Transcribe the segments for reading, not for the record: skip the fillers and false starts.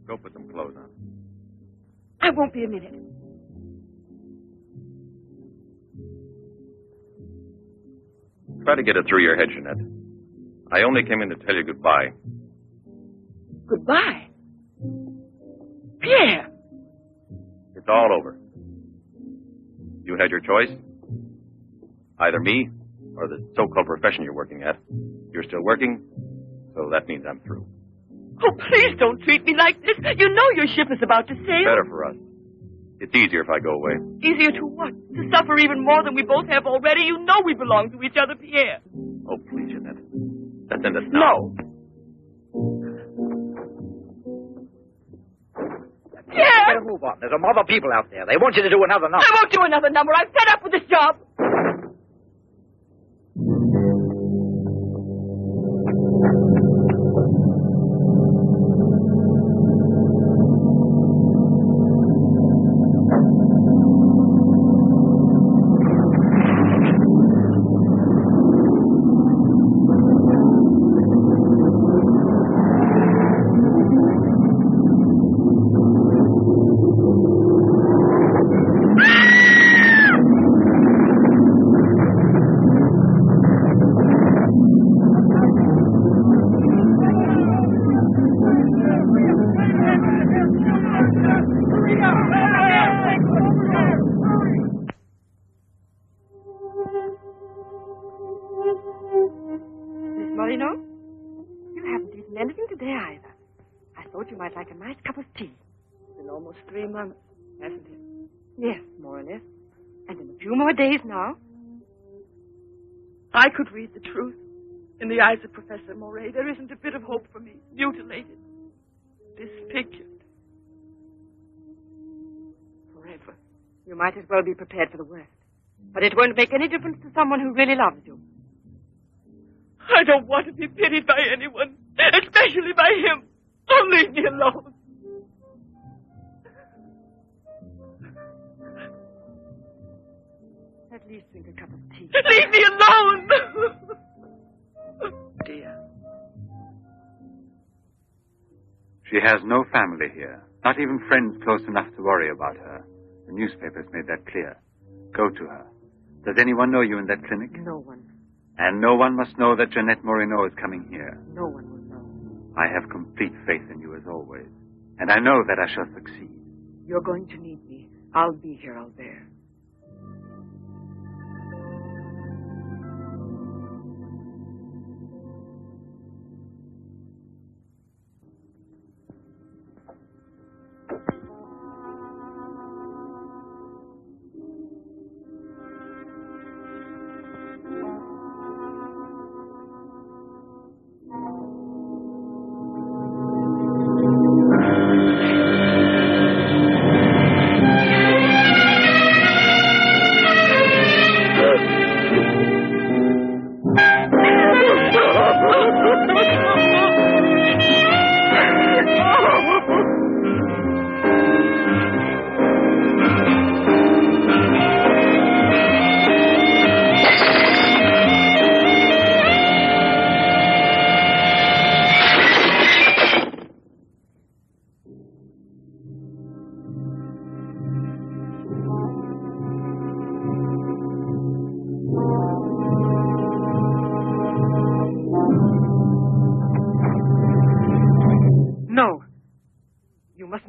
Go put some clothes on. I won't be a minute. Try to get it through your head, Jeanette. I only came in to tell you goodbye. Goodbye? Pierre! It's all over. You had your choice. Either me or the so-called profession you're working at. You're still working, so that means I'm through. Oh, please don't treat me like this. You know your ship is about to sail. Better for us. It's easier if I go away. Easier to what? To suffer even more than we both have already? You know we belong to each other, Pierre. Oh, please, Jeanette. Let's end this now. No. Pierre! Better move on. There's a mob of people out there. They want you to do another number. I won't do another number. I'm fed up with this job. Hasn't it? Yes, more or less. And in a few more days now. I could read the truth in the eyes of Professor Moray. There isn't a bit of hope for me. Mutilated. Disfigured. Forever. You might as well be prepared for the worst. But it won't make any difference to someone who really loves you. I don't want to be pitied by anyone. Especially by him. Don't leave me alone. At least drink a cup of tea. Leave me alone! Dear. She has no family here. Not even friends close enough to worry about her. The newspapers made that clear. Go to her. Does anyone know you in that clinic? No one. And no one must know that Jeanette Moreno is coming here. No one will know. I have complete faith in you as always. And I know that I shall succeed. You're going to need me. I'll be here out there.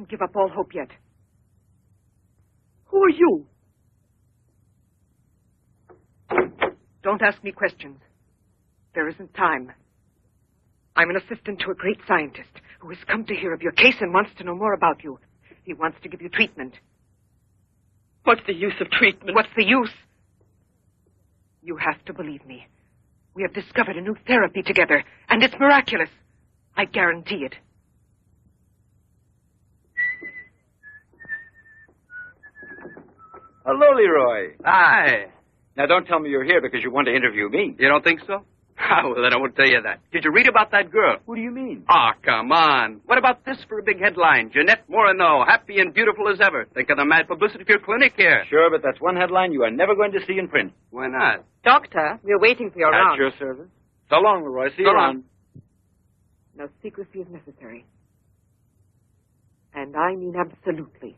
Give up all hope yet. Who are you? Don't ask me questions. There isn't time. I'm an assistant to a great scientist who has come to hear of your case and wants to know more about you. He wants to give you treatment. What's the use of treatment? What's the use? You have to believe me. We have discovered a new therapy together, and it's miraculous. I guarantee it. Hello, Leroy. Hi. Now, don't tell me you're here because you want to interview me. You don't think so? Well, then I won't tell you that. Did you read about that girl? What do you mean? Ah, come on. What about this for a big headline? Jeanette Moreno, happy and beautiful as ever. Think of the mad publicity for your clinic here. Sure, but that's one headline you are never going to see in print. Why not? Doctor, we're waiting for your At round. your service. So long, Leroy. See you So long. around. No secrecy is necessary. And I mean absolutely.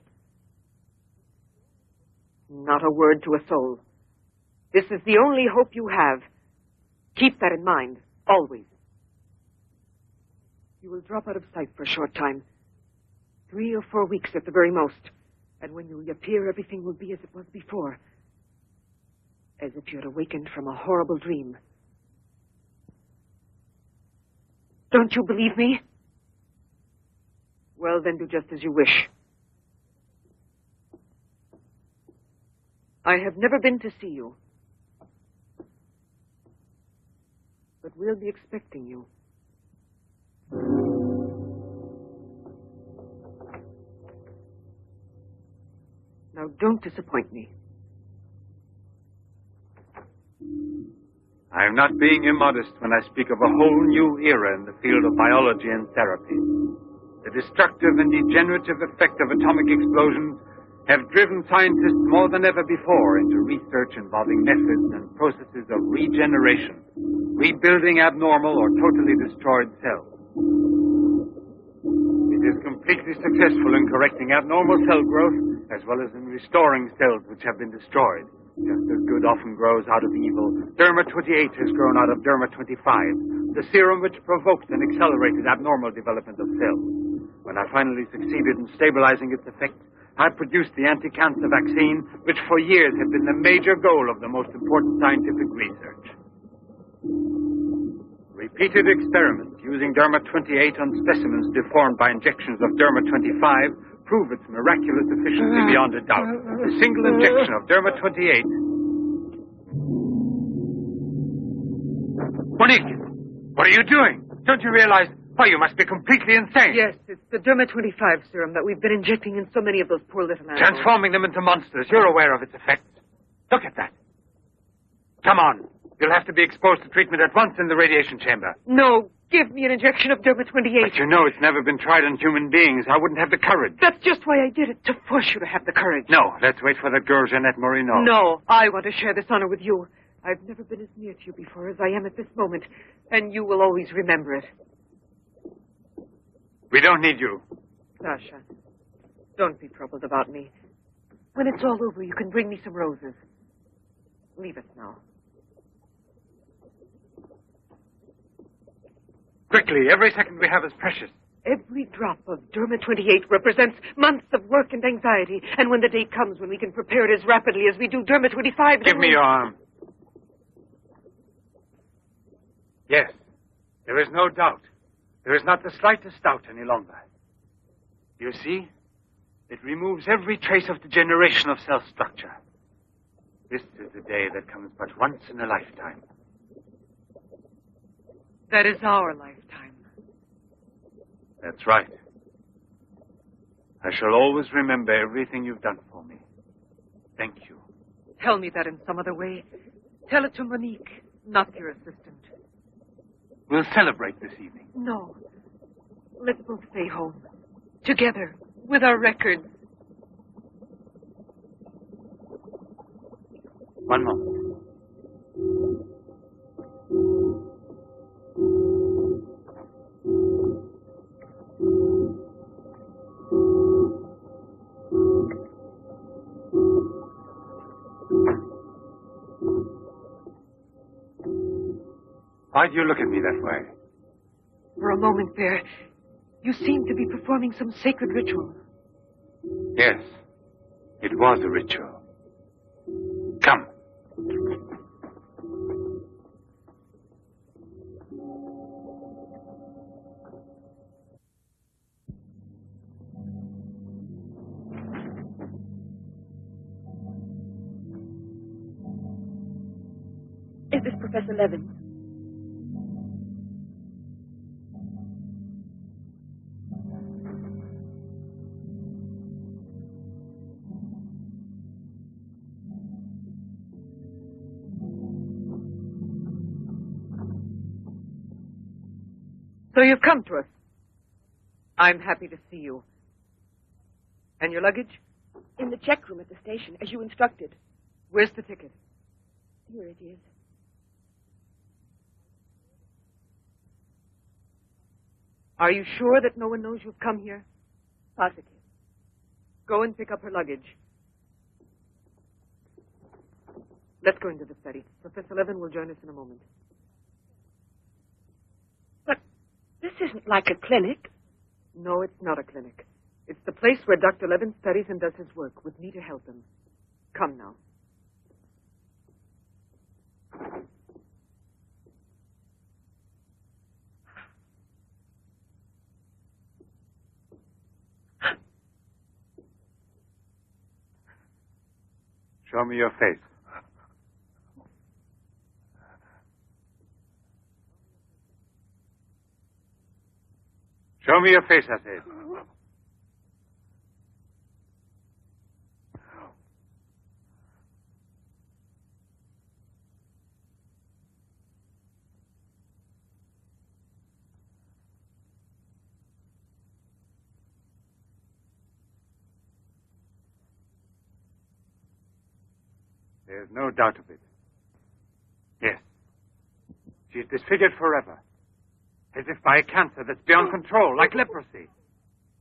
Not a word to a soul. This is the only hope you have. Keep that in mind, always. You will drop out of sight for a short time. 3 or 4 weeks at the very most. And when you reappear, everything will be as it was before. As if you had awakened from a horrible dream. Don't you believe me? Well, then do just as you wish. I have never been to see you. But we'll be expecting you. Now, don't disappoint me. I am not being immodest when I speak of a whole new era in the field of biology and therapy. The destructive and degenerative effect of atomic explosions have driven scientists more than ever before into research involving methods and processes of regeneration, rebuilding abnormal or totally destroyed cells. It is completely successful in correcting abnormal cell growth as well as in restoring cells which have been destroyed. Just as good often grows out of evil, Derma-28 has grown out of Derma-25, the serum which provoked and accelerated abnormal development of cells. When I finally succeeded in stabilizing its effect, I produced the anti-cancer vaccine, which for years had been the major goal of the most important scientific research. Repeated experiments using Derma-28 on specimens deformed by injections of Derma-25 prove its miraculous efficiency beyond a doubt. A single injection of Derma-28... Monique! What are you doing? Don't you realize... Why, you must be completely insane. Yes, it's the Derma-25 serum that we've been injecting in so many of those poor little animals. Transforming them into monsters. You're aware of its effects. Look at that. Come on. You'll have to be exposed to treatment at once in the radiation chamber. No, give me an injection of Derma-28. But you know it's never been tried on human beings. I wouldn't have the courage. That's just why I did it, to force you to have the courage. No, let's wait for that girl, Jeanette Morino. No, I want to share this honor with you. I've never been as near to you before as I am at this moment, and you will always remember it. We don't need you. Sasha, don't be troubled about me. When it's all over, you can bring me some roses. Leave us now. Quickly, every second we have is precious. Every drop of Derma-28 represents months of work and anxiety, and when the day comes when we can prepare it as rapidly as we do Derma-25... Give me your arm. Yes, there is no doubt. There is not the slightest doubt any longer. You see, it removes every trace of degeneration of cell structure. This is a day that comes but once in a lifetime. That is our lifetime. That's right. I shall always remember everything you've done for me. Thank you. Tell me that in some other way. Tell it to Monique, not your assistant. We'll celebrate this evening. No. Let's both stay home. Together. With our records. One moment. Why do you look at me that way? For a moment there, you seemed to be performing some sacred ritual. Yes, it was a ritual. Come. Is this Professor Levin? So you've come to us. I'm happy to see you. And your luggage? In the check room at the station, as you instructed. Where's the ticket? Here it is. Are you sure that no one knows you've come here? Positive. Go and pick up her luggage. Let's go into the study. Professor Levin will join us in a moment. But this isn't like a clinic. No, it's not a clinic. It's the place where Dr. Levin studies and does his work, with me to help him. Come now. Show me your face. Show me your face, I said. There's no doubt of it. Yes. She's disfigured forever. As if by a cancer that's beyond control, like leprosy.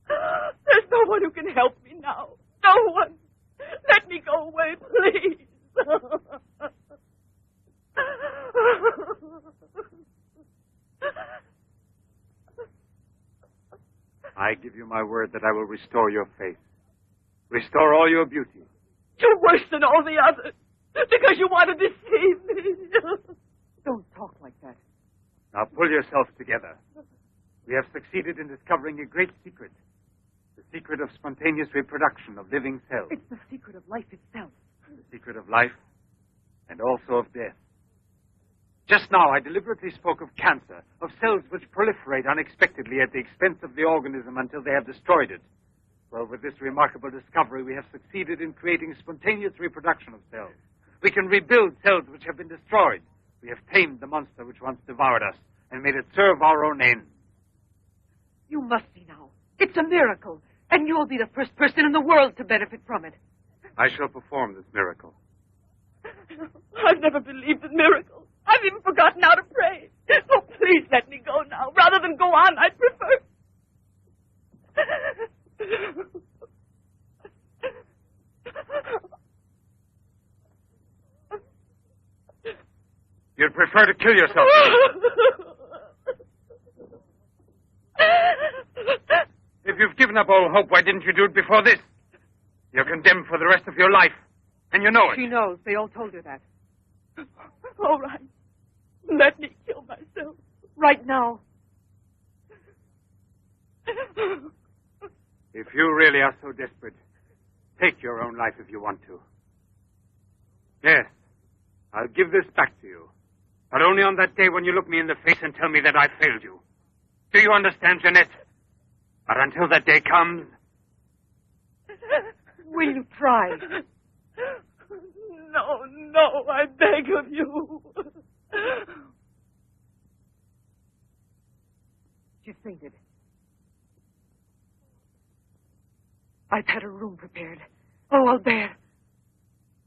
There's no one who can help me now. No one. Let me go away, please. I give you my word that I will restore your face. Restore all your beauty. You're worse than all the others. Because you want to deceive me. Don't talk like that. Now pull yourself together. We have succeeded in discovering a great secret. The secret of spontaneous reproduction of living cells. It's the secret of life itself. The secret of life and also of death. Just now I deliberately spoke of cancer, of cells which proliferate unexpectedly at the expense of the organism until they have destroyed it. Well, with this remarkable discovery, we have succeeded in creating spontaneous reproduction of cells. We can rebuild cells which have been destroyed. We have tamed the monster which once devoured us and made it serve our own ends. You must be now. It's a miracle. And you'll be the first person in the world to benefit from it. I shall perform this miracle. I've never believed in miracles. I've even forgotten how to pray. Oh, please let me go now. Rather than go on, I'd prefer... You'd prefer to kill yourself. If you've given up all hope, why didn't you do it before this? You're condemned for the rest of your life, and you know it. She knows. They all told her that. All right. Let me kill myself. Right now. If you really are so desperate, take your own life if you want to. Yes, I'll give this back to you. But only on that day when you look me in the face and tell me that I failed you. Do you understand, Jeanette? But until that day comes... Will you try? No, I beg of you. She's fainted. I've had her room prepared. Oh, I'll bear.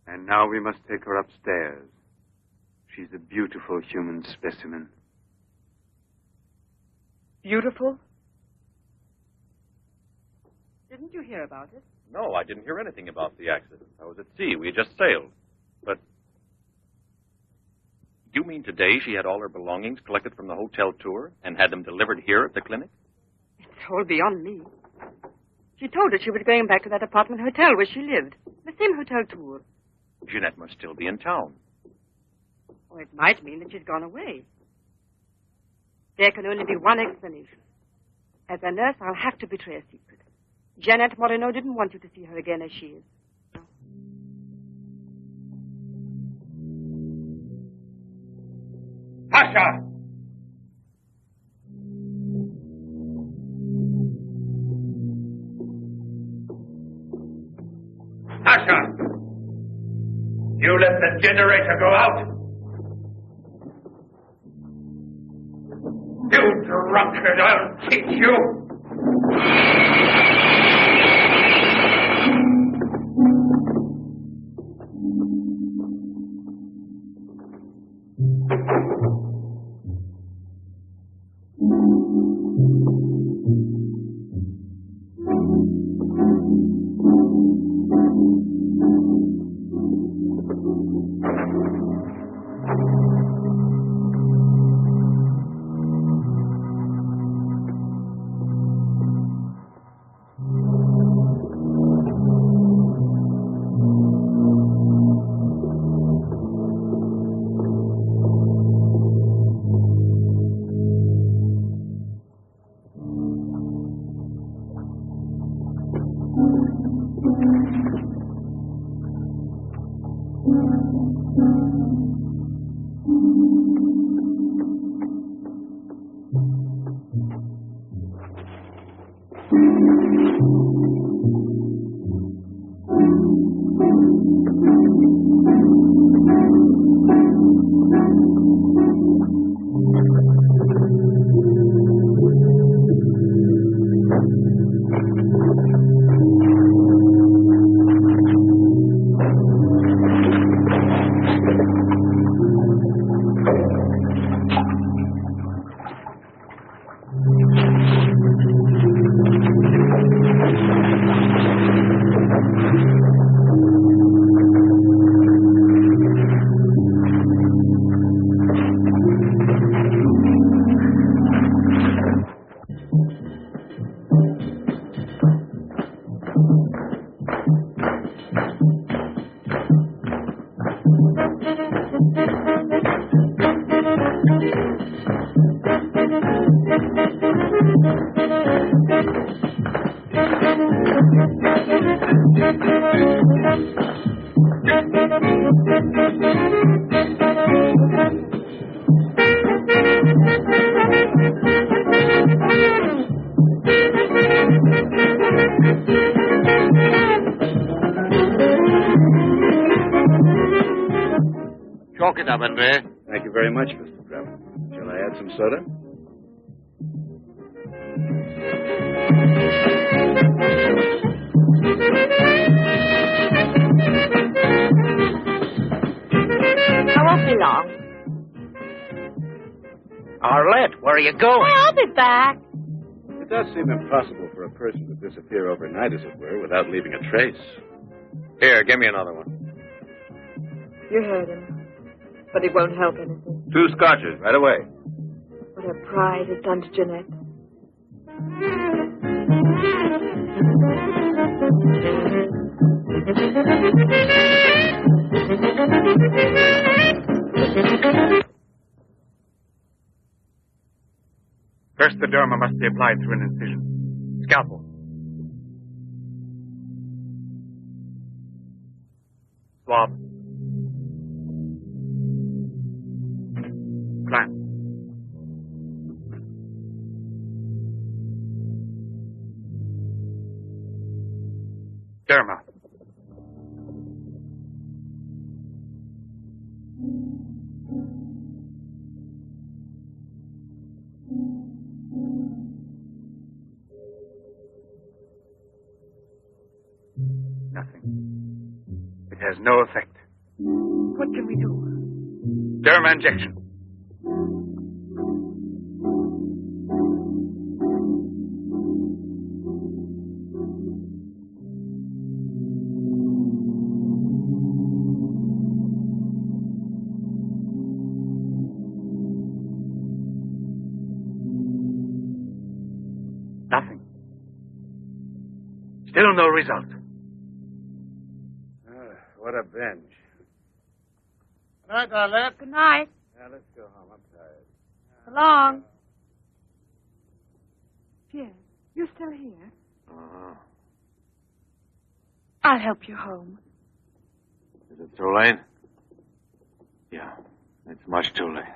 And now we must take her upstairs. She's a beautiful human specimen. Beautiful? Didn't you hear about it? No, I didn't hear anything about the accident. I was at sea. We had just sailed. But you mean today she had all her belongings collected from the hotel tour and had them delivered here at the clinic? It's all beyond me. She told us she was going back to that apartment hotel where she lived. The same hotel tour. Jeanette must still be in town. Oh, it might mean that she's gone away. There can only be one explanation. As a nurse, I'll have to betray a secret. Jeanette Moreno didn't want you to see her again as she is. Pasha! Pasha! You let the generator go out? You drunkard, I'll teach you! Chalk it up, Andre. Thank you very much, Mr. Bremer. Shall I add some soda? I won't be long. Arlette, where are you going? I'll be back. It does seem impossible for a person to disappear overnight, as it were, without leaving a trace. Here, give me another one. You heard him. But it won't help anything. 2 scotches, right away. What her pride has done to Jeanette. First, the derma must be applied through an incision. Scalpel. Swab. Clamp. Derma. Nothing. It has no effect. What can we do? Derma injection. Nothing. Still no result. What a bench. Good night, Arlette. Good night. Now, let's go home. I'm tired. So long. Pierre, you still here? Uh-huh. I'll help you home. Is it too late? Yeah, it's much too late.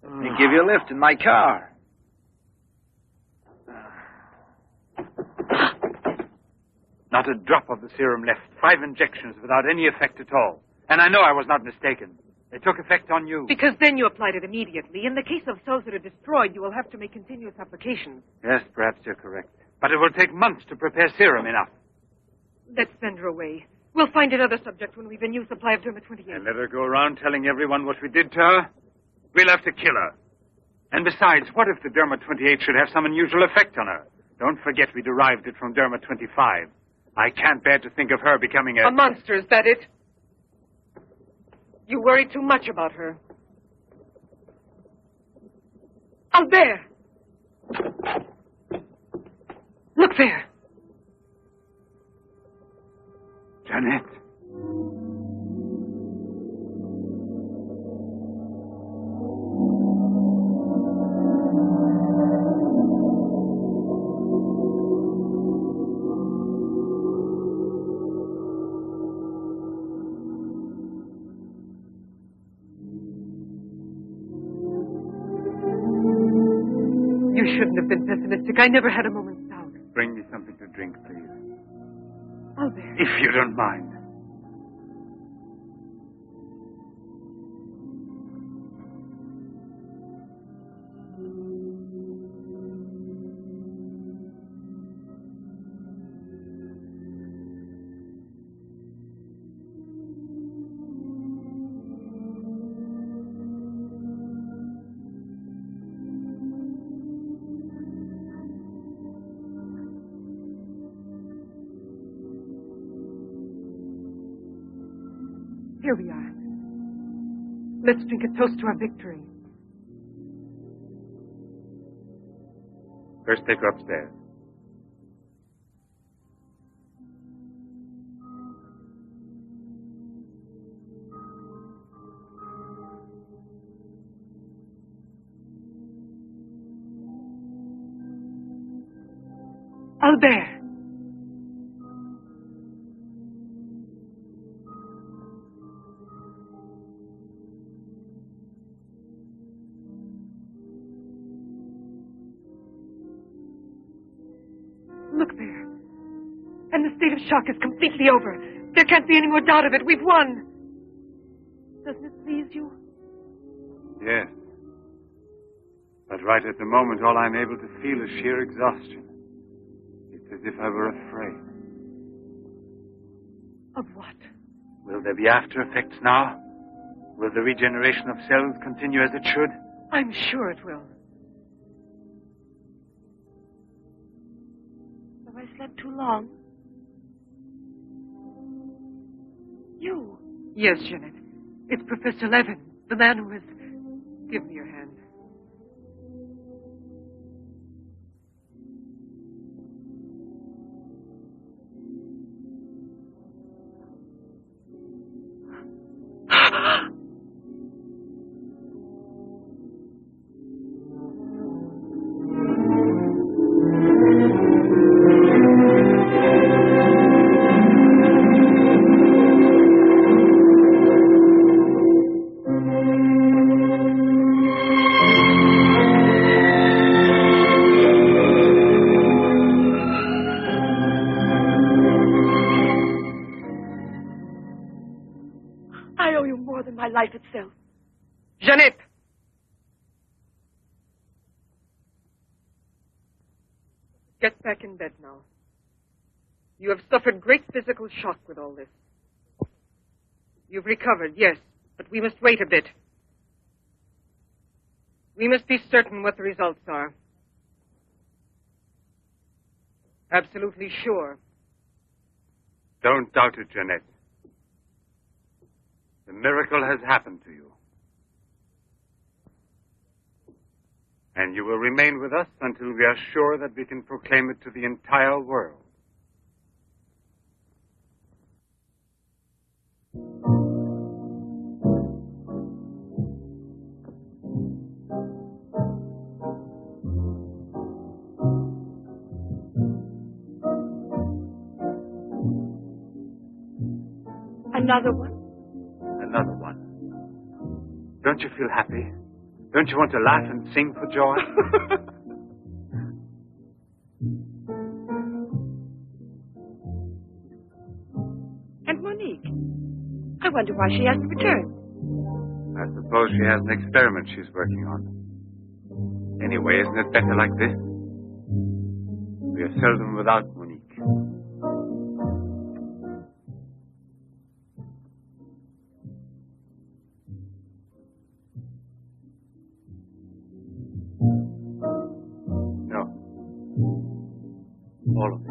Let me give you a lift in my car. Not a drop of the serum left. 5 injections without any effect at all. And I know I was not mistaken. They took effect on you. Because then you applied it immediately. In the case of cells that are destroyed, you will have to make continuous applications. Yes, perhaps you're correct. But it will take months to prepare serum enough. Let's send her away. We'll find another subject when we've a new supply of Derma 28. And let her go around telling everyone what we did to her? We'll have to kill her. And besides, what if the Derma 28 should have some unusual effect on her? Don't forget we derived it from Derma 25. I can't bear to think of her becoming A monster, is that it? You worry too much about her. Albert! Look there. Jeanette. You shouldn't have been pessimistic. I never had a moment's doubt. Bring me something to drink, please. Albert. If you don't mind. Here we are. Let's drink a toast to our victory. First, take her upstairs. Albert. Look there. And the state of shock is completely over. There can't be any more doubt of it. We've won. Doesn't it please you? Yes. But right at the moment, all I'm able to feel is sheer exhaustion. It's as if I were afraid. Of what? Will there be after effects now? Will the regeneration of cells continue as it should? I'm sure it will. Have I slept too long? You? Yes, Jeanette. It's Professor Levin, the man who has... Give me your hand. I owe you more than my life itself. Jeanette! Get back in bed now. You have suffered great physical shock with all this. You've recovered, yes, but we must wait a bit. We must be certain what the results are. Absolutely sure. Don't doubt it, Jeanette. The miracle has happened to you. And you will remain with us until we are sure that we can proclaim it to the entire world. Another one? Another one. Don't you feel happy? Don't you want to laugh and sing for joy? And Monique? I wonder why she hasn't returned. I suppose she has an experiment she's working on. Anyway, isn't it better like this? We are seldom without Monique. All of it.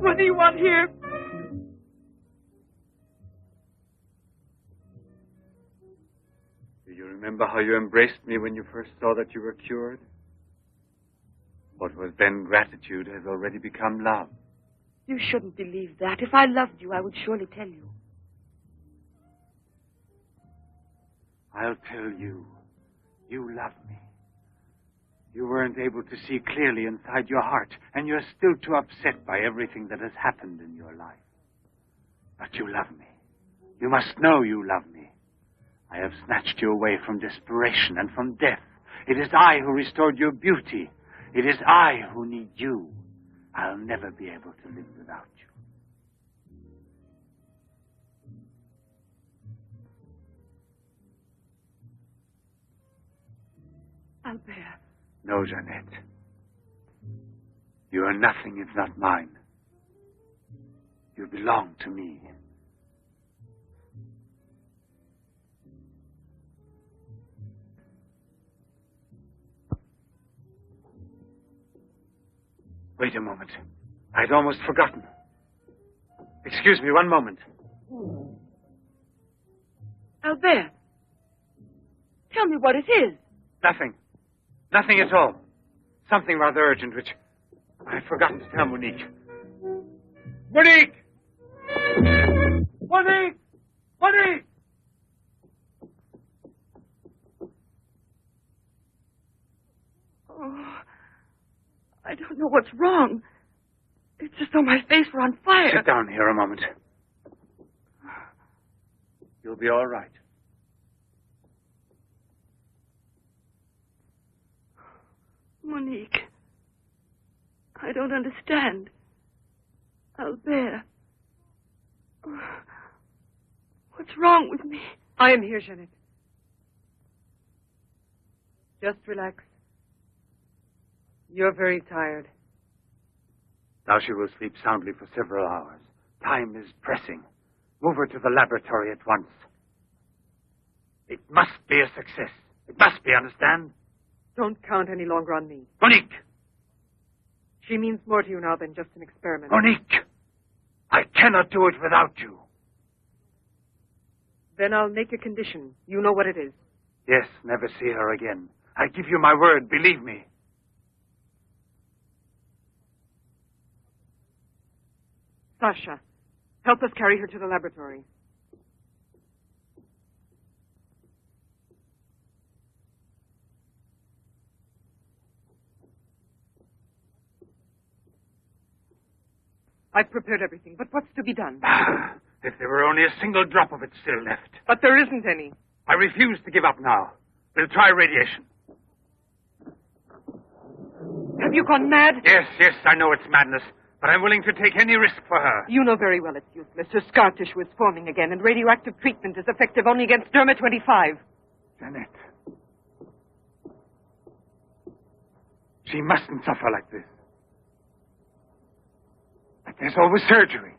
What do you want here? Do you remember how you embraced me when you first saw that you were cured? What was then gratitude has already become love. You shouldn't believe that. If I loved you, I would surely tell you. I'll tell you. You love me. You weren't able to see clearly inside your heart, and you're still too upset by everything that has happened in your life. But you love me. You must know you love me. I have snatched you away from desperation and from death. It is I who restored your beauty. It is I who need you. I'll never be able to live without you. Albert. No, Jeanette. You are nothing if not mine. You belong to me. Wait a moment. I'd almost forgotten. Excuse me, one moment. Albert. Tell me what it is. Nothing. Nothing at all. Something rather urgent, which I've forgotten to tell Monique. Monique! Monique! Monique! Oh, I don't know what's wrong. It's as though my face were on fire. Sit down here a moment. You'll be all right. Monique, I don't understand. Albert, what's wrong with me? I am here, Jeanette. Just relax. You're very tired. Now she will sleep soundly for several hours. Time is pressing. Move her to the laboratory at once. It must be a success. It must be, understand? Don't count any longer on me. Monique! She means more to you now than just an experiment. Monique! I cannot do it without you. Then I'll make a condition. You know what it is. Yes, never see her again. I give you my word, believe me. Sasha, help us carry her to the laboratory. I've prepared everything, but what's to be done? If there were only a single drop of it still left. But there isn't any. I refuse to give up now. We'll try radiation. Have you gone mad? Yes, I know it's madness, but I'm willing to take any risk for her. You know very well it's useless. Her scar tissue is forming again, and radioactive treatment is effective only against Derma-25. Jeanette. She mustn't suffer like this. But there's always surgery.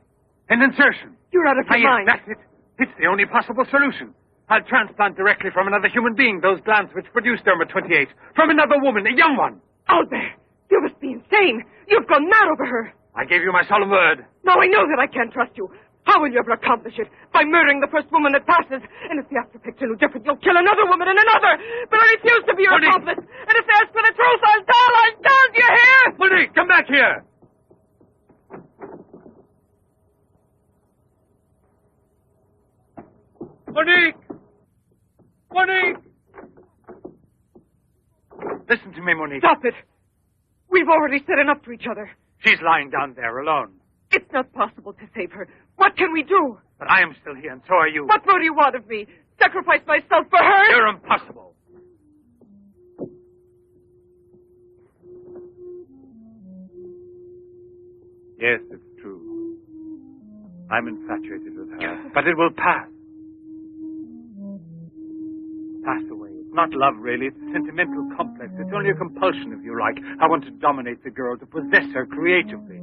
An insertion. You're out of your mind. That's it. It's the only possible solution. I'll transplant directly from another human being those glands which produce Derma-28. From another woman, a young one. Albert, you must be insane. You've gone mad over her. I gave you my solemn word. Now I know that I can't trust you. How will you ever accomplish it? By murdering the first woman that passes. And if the after effects are no different, you'll kill another woman and another. But I refuse to be your Monique. accomplice. And if they ask for the truth, I'll tell. Do you hear? Monique, come back here. Monique! Monique! Listen to me, Monique. Stop it. We've already said enough to each other. She's lying down there alone. It's not possible to save her. What can we do? But I am still here, and so are you. What more do you want of me? Sacrifice myself for her? You're impossible. Yes, it's true. I'm infatuated with her. But it will pass. Pass away. It's not love, really. It's a sentimental complex. It's only a compulsion, if you like. I want to dominate the girl, to possess her creatively.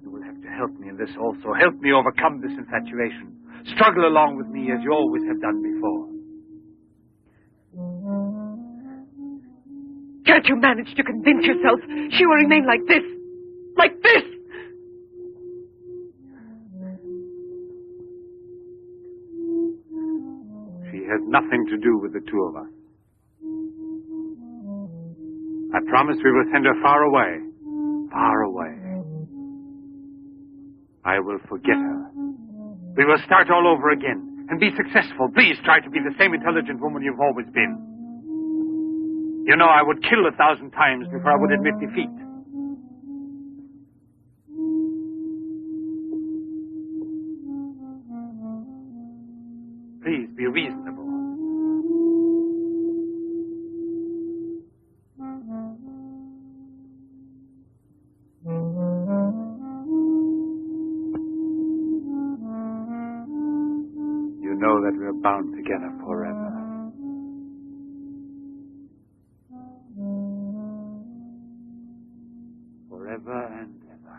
You will have to help me in this also. Help me overcome this infatuation. Struggle along with me as you always have done before. Can't you manage to convince yourself she will remain like this? Like this? She has nothing to do with the two of us. I promise we will send her far away. Far away. I will forget her. We will start all over again. and be successful. Please try to be the same intelligent woman you've always been. You know, I would kill 1,000 times before I would admit defeat. Please be reasonable. You know that we're bound together forever. Forever and ever.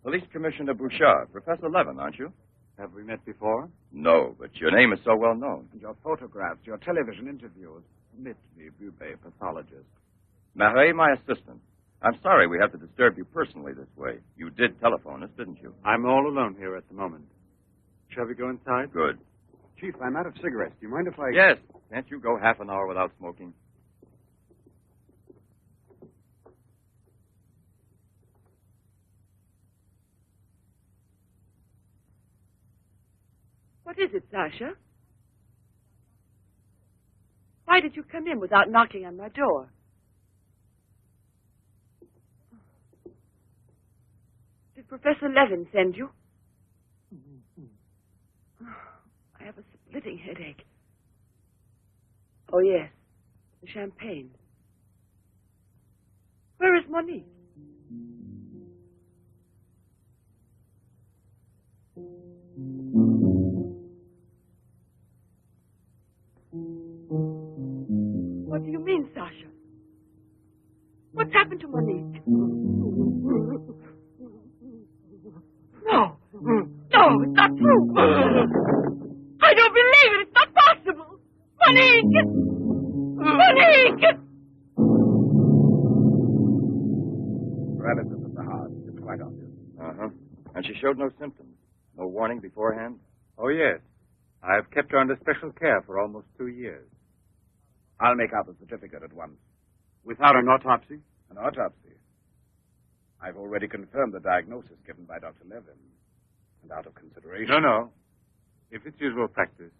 Police Commissioner Bouchard, Professor Levin, aren't you? Have we met before? No, but your name is so well known. And your photographs, your television interviews. Admit me, Bubé, pathologist. Marais, my assistant. I'm sorry we have to disturb you personally this way. You did telephone us, didn't you? I'm all alone here at the moment. Shall we go inside? Good. Chief, I'm out of cigarettes. Do you mind if I... Yes. Can't you go half an hour without smoking? What is it, Sasha? Why did you come in without knocking on my door? Did Professor Levin send you? I have a splitting headache. Oh, yes. The champagne. Where is Monique? What do you mean, Sasha? What's happened to Monique? No. No, it's not true. I don't believe it. It's not possible. Monique! Monique! Paralysis of the heart. It's quite obvious. Uh-huh. And she showed no symptoms. No warning beforehand? Oh, yes. I've kept her under special care for almost 2 years. I'll make out the certificate at once. Without an autopsy? An autopsy. I've already confirmed the diagnosis given by Dr. Levin. And out of consideration... No. If it's usual practice.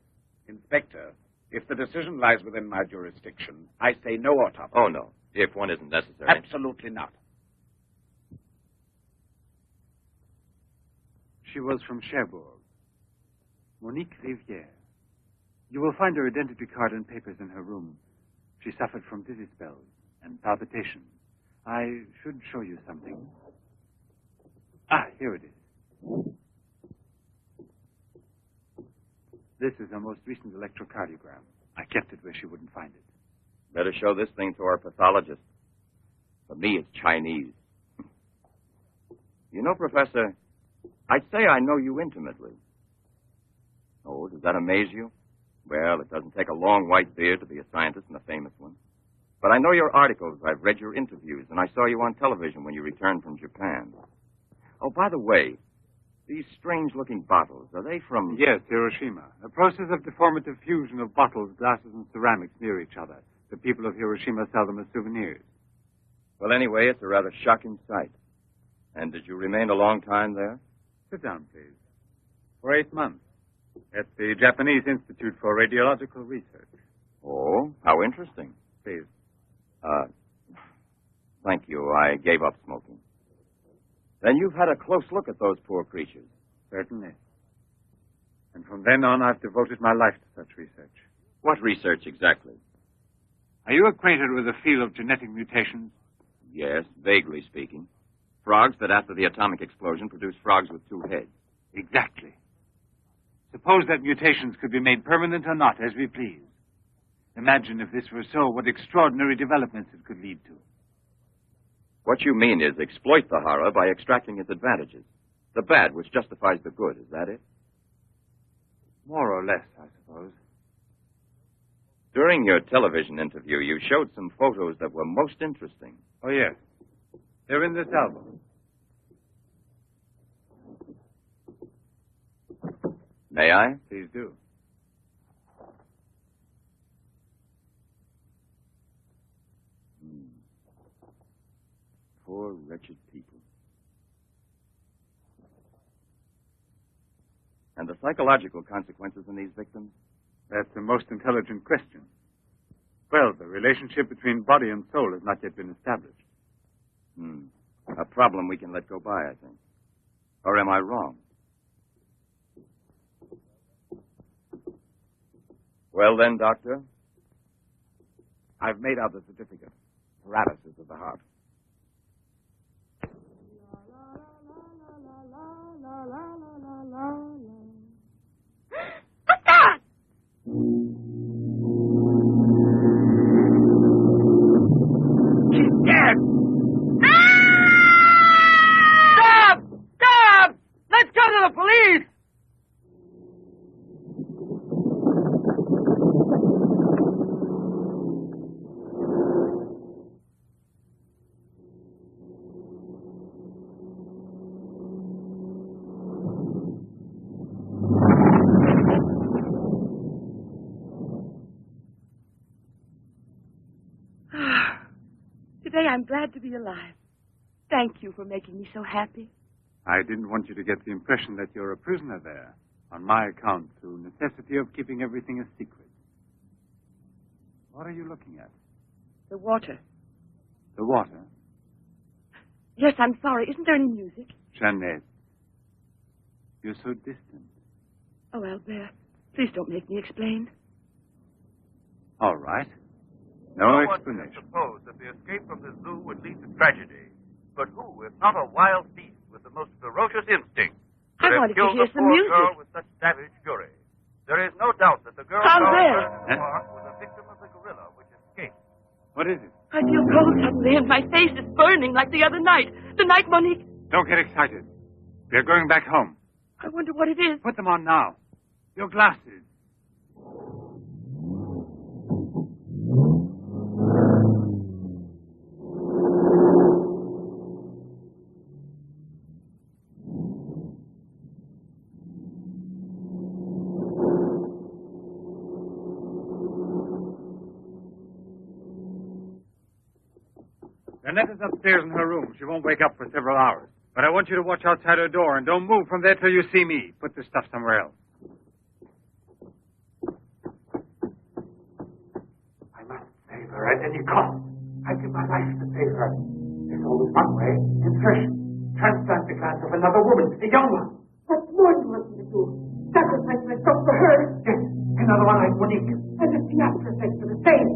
Inspector, if the decision lies within my jurisdiction, I say no autopsy. Oh, no. If one isn't necessary. Absolutely not. She was from Cherbourg. Monique Rivière. You will find her identity card and papers in her room. She suffered from dizzy spells and palpitations. I should show you something. Ah, here it is. This is her most recent electrocardiogram. I kept it where she wouldn't find it. Better show this thing to our pathologist. For me, it's Chinese. You know, Professor, I'd say I know you intimately. Oh, does that amaze you? Well, it doesn't take a long white beard to be a scientist and a famous one. But I know your articles, I've read your interviews, and I saw you on television when you returned from Japan. Oh, by the way, these strange-looking bottles, are they from... Yes, Hiroshima. A process of deformative fusion of bottles, glasses, and ceramics near each other. The people of Hiroshima sell them as souvenirs. Well, anyway, it's a rather shocking sight. And did you remain a long time there? Sit down, please. For 8 months. At the Japanese Institute for Radiological Research. Oh, how interesting. Please. Thank you. I gave up smoking. Then you've had a close look at those poor creatures. Certainly. And from then on, I've devoted my life to such research. What research exactly? Are you acquainted with the field of genetic mutations? Yes, vaguely speaking. Frogs that after the atomic explosion produce frogs with 2 heads. Exactly. Suppose that mutations could be made permanent or not, as we please. Imagine if this were so, what extraordinary developments it could lead to. What you mean is exploit the horror by extracting its advantages. The bad which justifies the good, is that it? More or less, I suppose. During your television interview, you showed some photos that were most interesting. Oh, yes. They're in this album. May I? Please do. Poor, wretched people. And the psychological consequences in these victims? That's the most intelligent question. Well, the relationship between body and soul has not yet been established. A problem we can let go by, I think. Or am I wrong? Well then, Doctor? I've made out the certificate. Paralysis of the heart. She's dead! Stop! Stop! Let's go to the police! Today I'm glad to be alive. Thank you for making me so happy. I didn't want you to get the impression that you're a prisoner there, on my account, through necessity of keeping everything a secret. What are you looking at? The water. The water? Yes, I'm sorry. Isn't there any music? Jeanette, you're so distant. Oh, Albert, please don't make me explain. All right. No explanation. Suppose that the escape from the zoo would lead to tragedy. But who, if not a wild beast with the most ferocious instinct, I could wanted to have killed hear the some poor music. girl with such savage fury? There is no doubt that the girl Albert! found in the park was a victim of the gorilla which escaped. What is it? I feel cold suddenly, and my face is burning like the other night. The night Monique... Don't get excited. We're going back home. I wonder what it is. Put them on now. Your glasses. Annette is upstairs in her room. She won't wake up for several hours. But I want you to watch outside her door and don't move from there till you see me. Put the stuff somewhere else. I must save her at any cost. I'd give my life to save her. There's only one way. Insertion. Transplant the glass of another woman, a young one. What more do you want me to do? Sacrifice myself for her? Yes, another one like Monique. And if the after-effects are the same.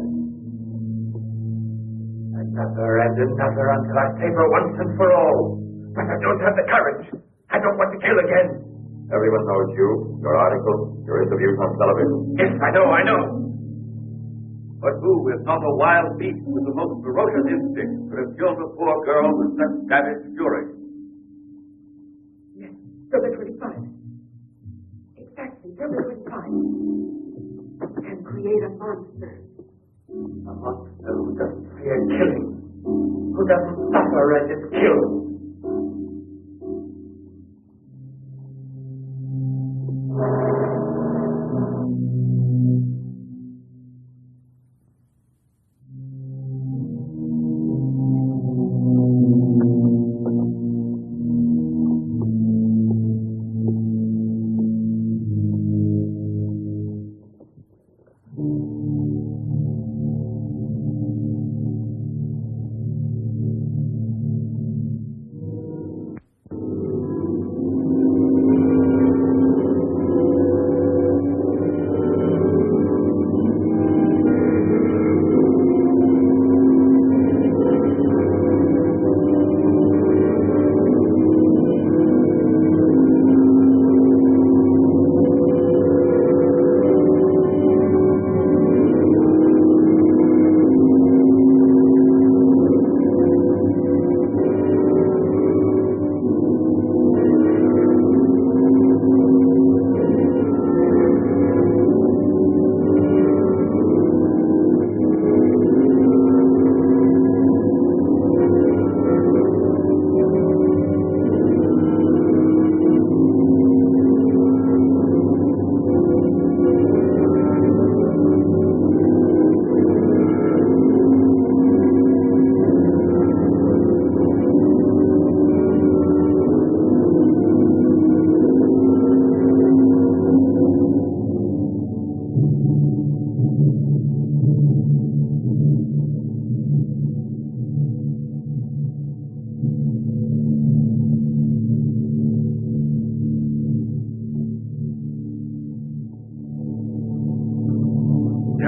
Another and another until I save her once and for all. But I don't have the courage. I don't want to kill again. Everyone knows you, your articles, your interviews on television. Yes, I know. But who, if not a wild beast with the most ferocious instinct, could have killed a poor girl with such savage fury? Yes, February 25. Exactly, February 25. Can create a monster. A monster who doesn't fear killing. Who doesn't suffer as it's killed.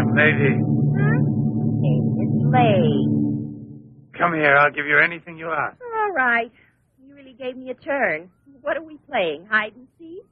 Young lady, It's late. come here. I'll give you anything you ask. All right. You really gave me a turn. What are we playing? Hide and seek?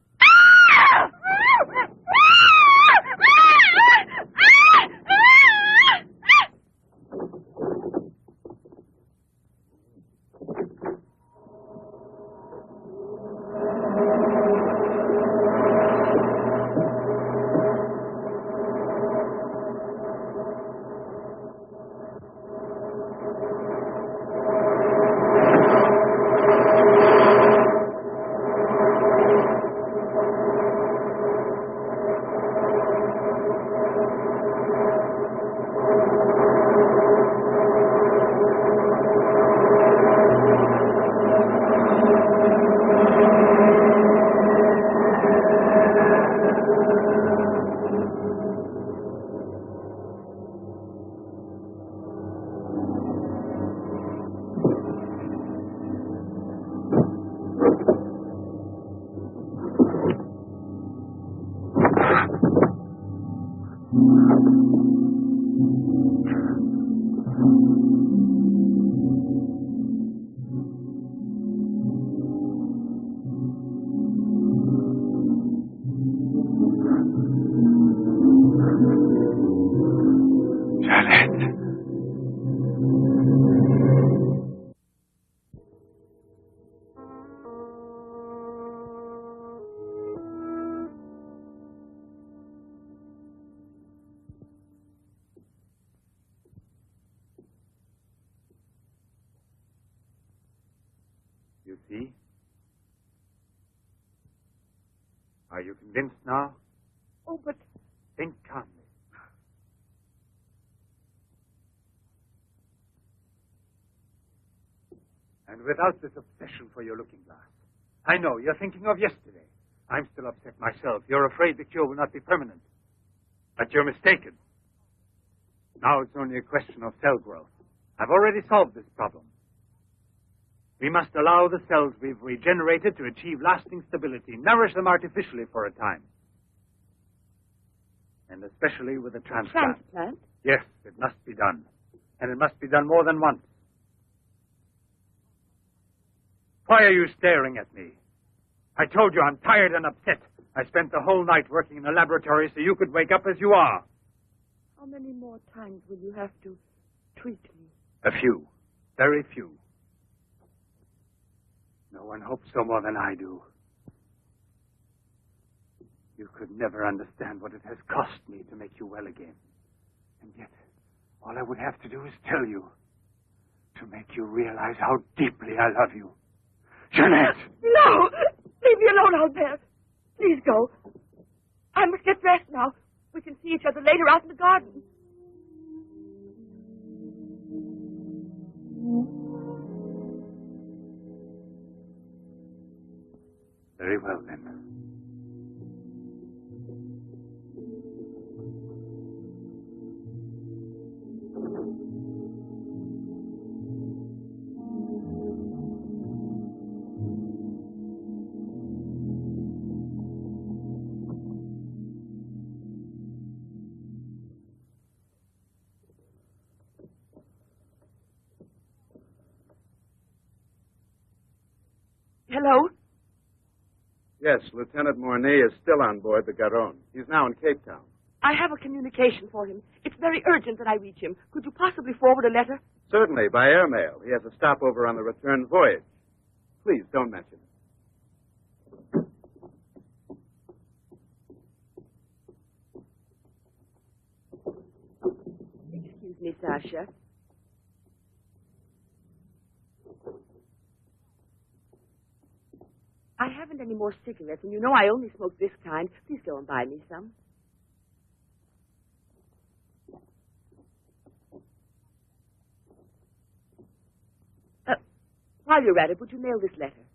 You see? Are you convinced now? Oh, but Think calmly. And without this obsession for your looking glass. I know, you're thinking of yesterday. I'm still upset myself. You're afraid the cure will not be permanent. But you're mistaken. Now it's only a question of cell growth. I've already solved this problem. We must allow the cells we've regenerated to achieve lasting stability, nourish them artificially for a time. And especially with a transplant. Transplant? Yes, it must be done. And it must be done more than once. Why are you staring at me? I told you I'm tired and upset. I spent the whole night working in the laboratory so you could wake up as you are. How many more times will you have to treat me? A few. Very few. No one hopes so more than I do. You could never understand what it has cost me to make you well again. And yet, all I would have to do is tell you. To make you realize how deeply I love you. Jeanette! No! Leave me alone out there. Please go. I must get dressed now. We can see each other later out in the garden. Very well, then. Hello? Yes, Lieutenant Mornay is still on board the Garonne. He's now in Cape Town. I have a communication for him. It's very urgent that I reach him. Could you possibly forward a letter? Certainly, by airmail. He has a stopover on the return voyage. Please, don't mention it. Excuse me, Sasha. I haven't any more cigarettes, and you know I only smoke this kind. Please go and buy me some. While you're at it, would you mail this letter?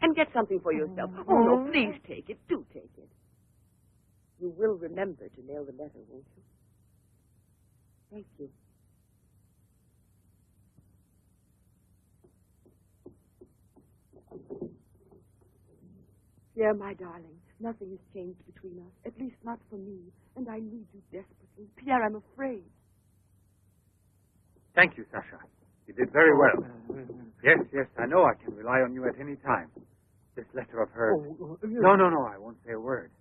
And get something for yourself. Oh, no, please take it. Do take it. You will remember to mail the letter, won't you? Thank you. Pierre, my darling, Nothing has changed between us, at least not for me. And I need you desperately. Pierre, I'm afraid. Thank you, Sasha. You did very well. Yes, I know I can rely on you at any time. This letter of hers. No, I won't say a word.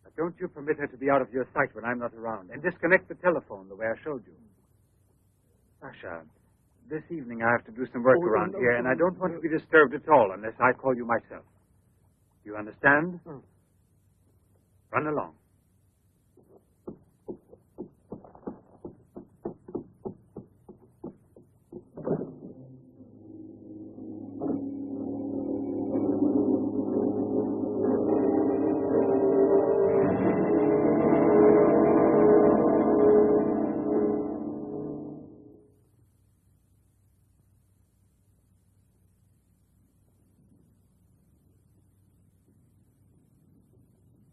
But don't you permit her to be out of your sight when I'm not around. And disconnect the telephone the way I showed you. Sasha, this evening I have to do some work around here, and I don't want to be disturbed at all unless I call you myself. You understand? Run along.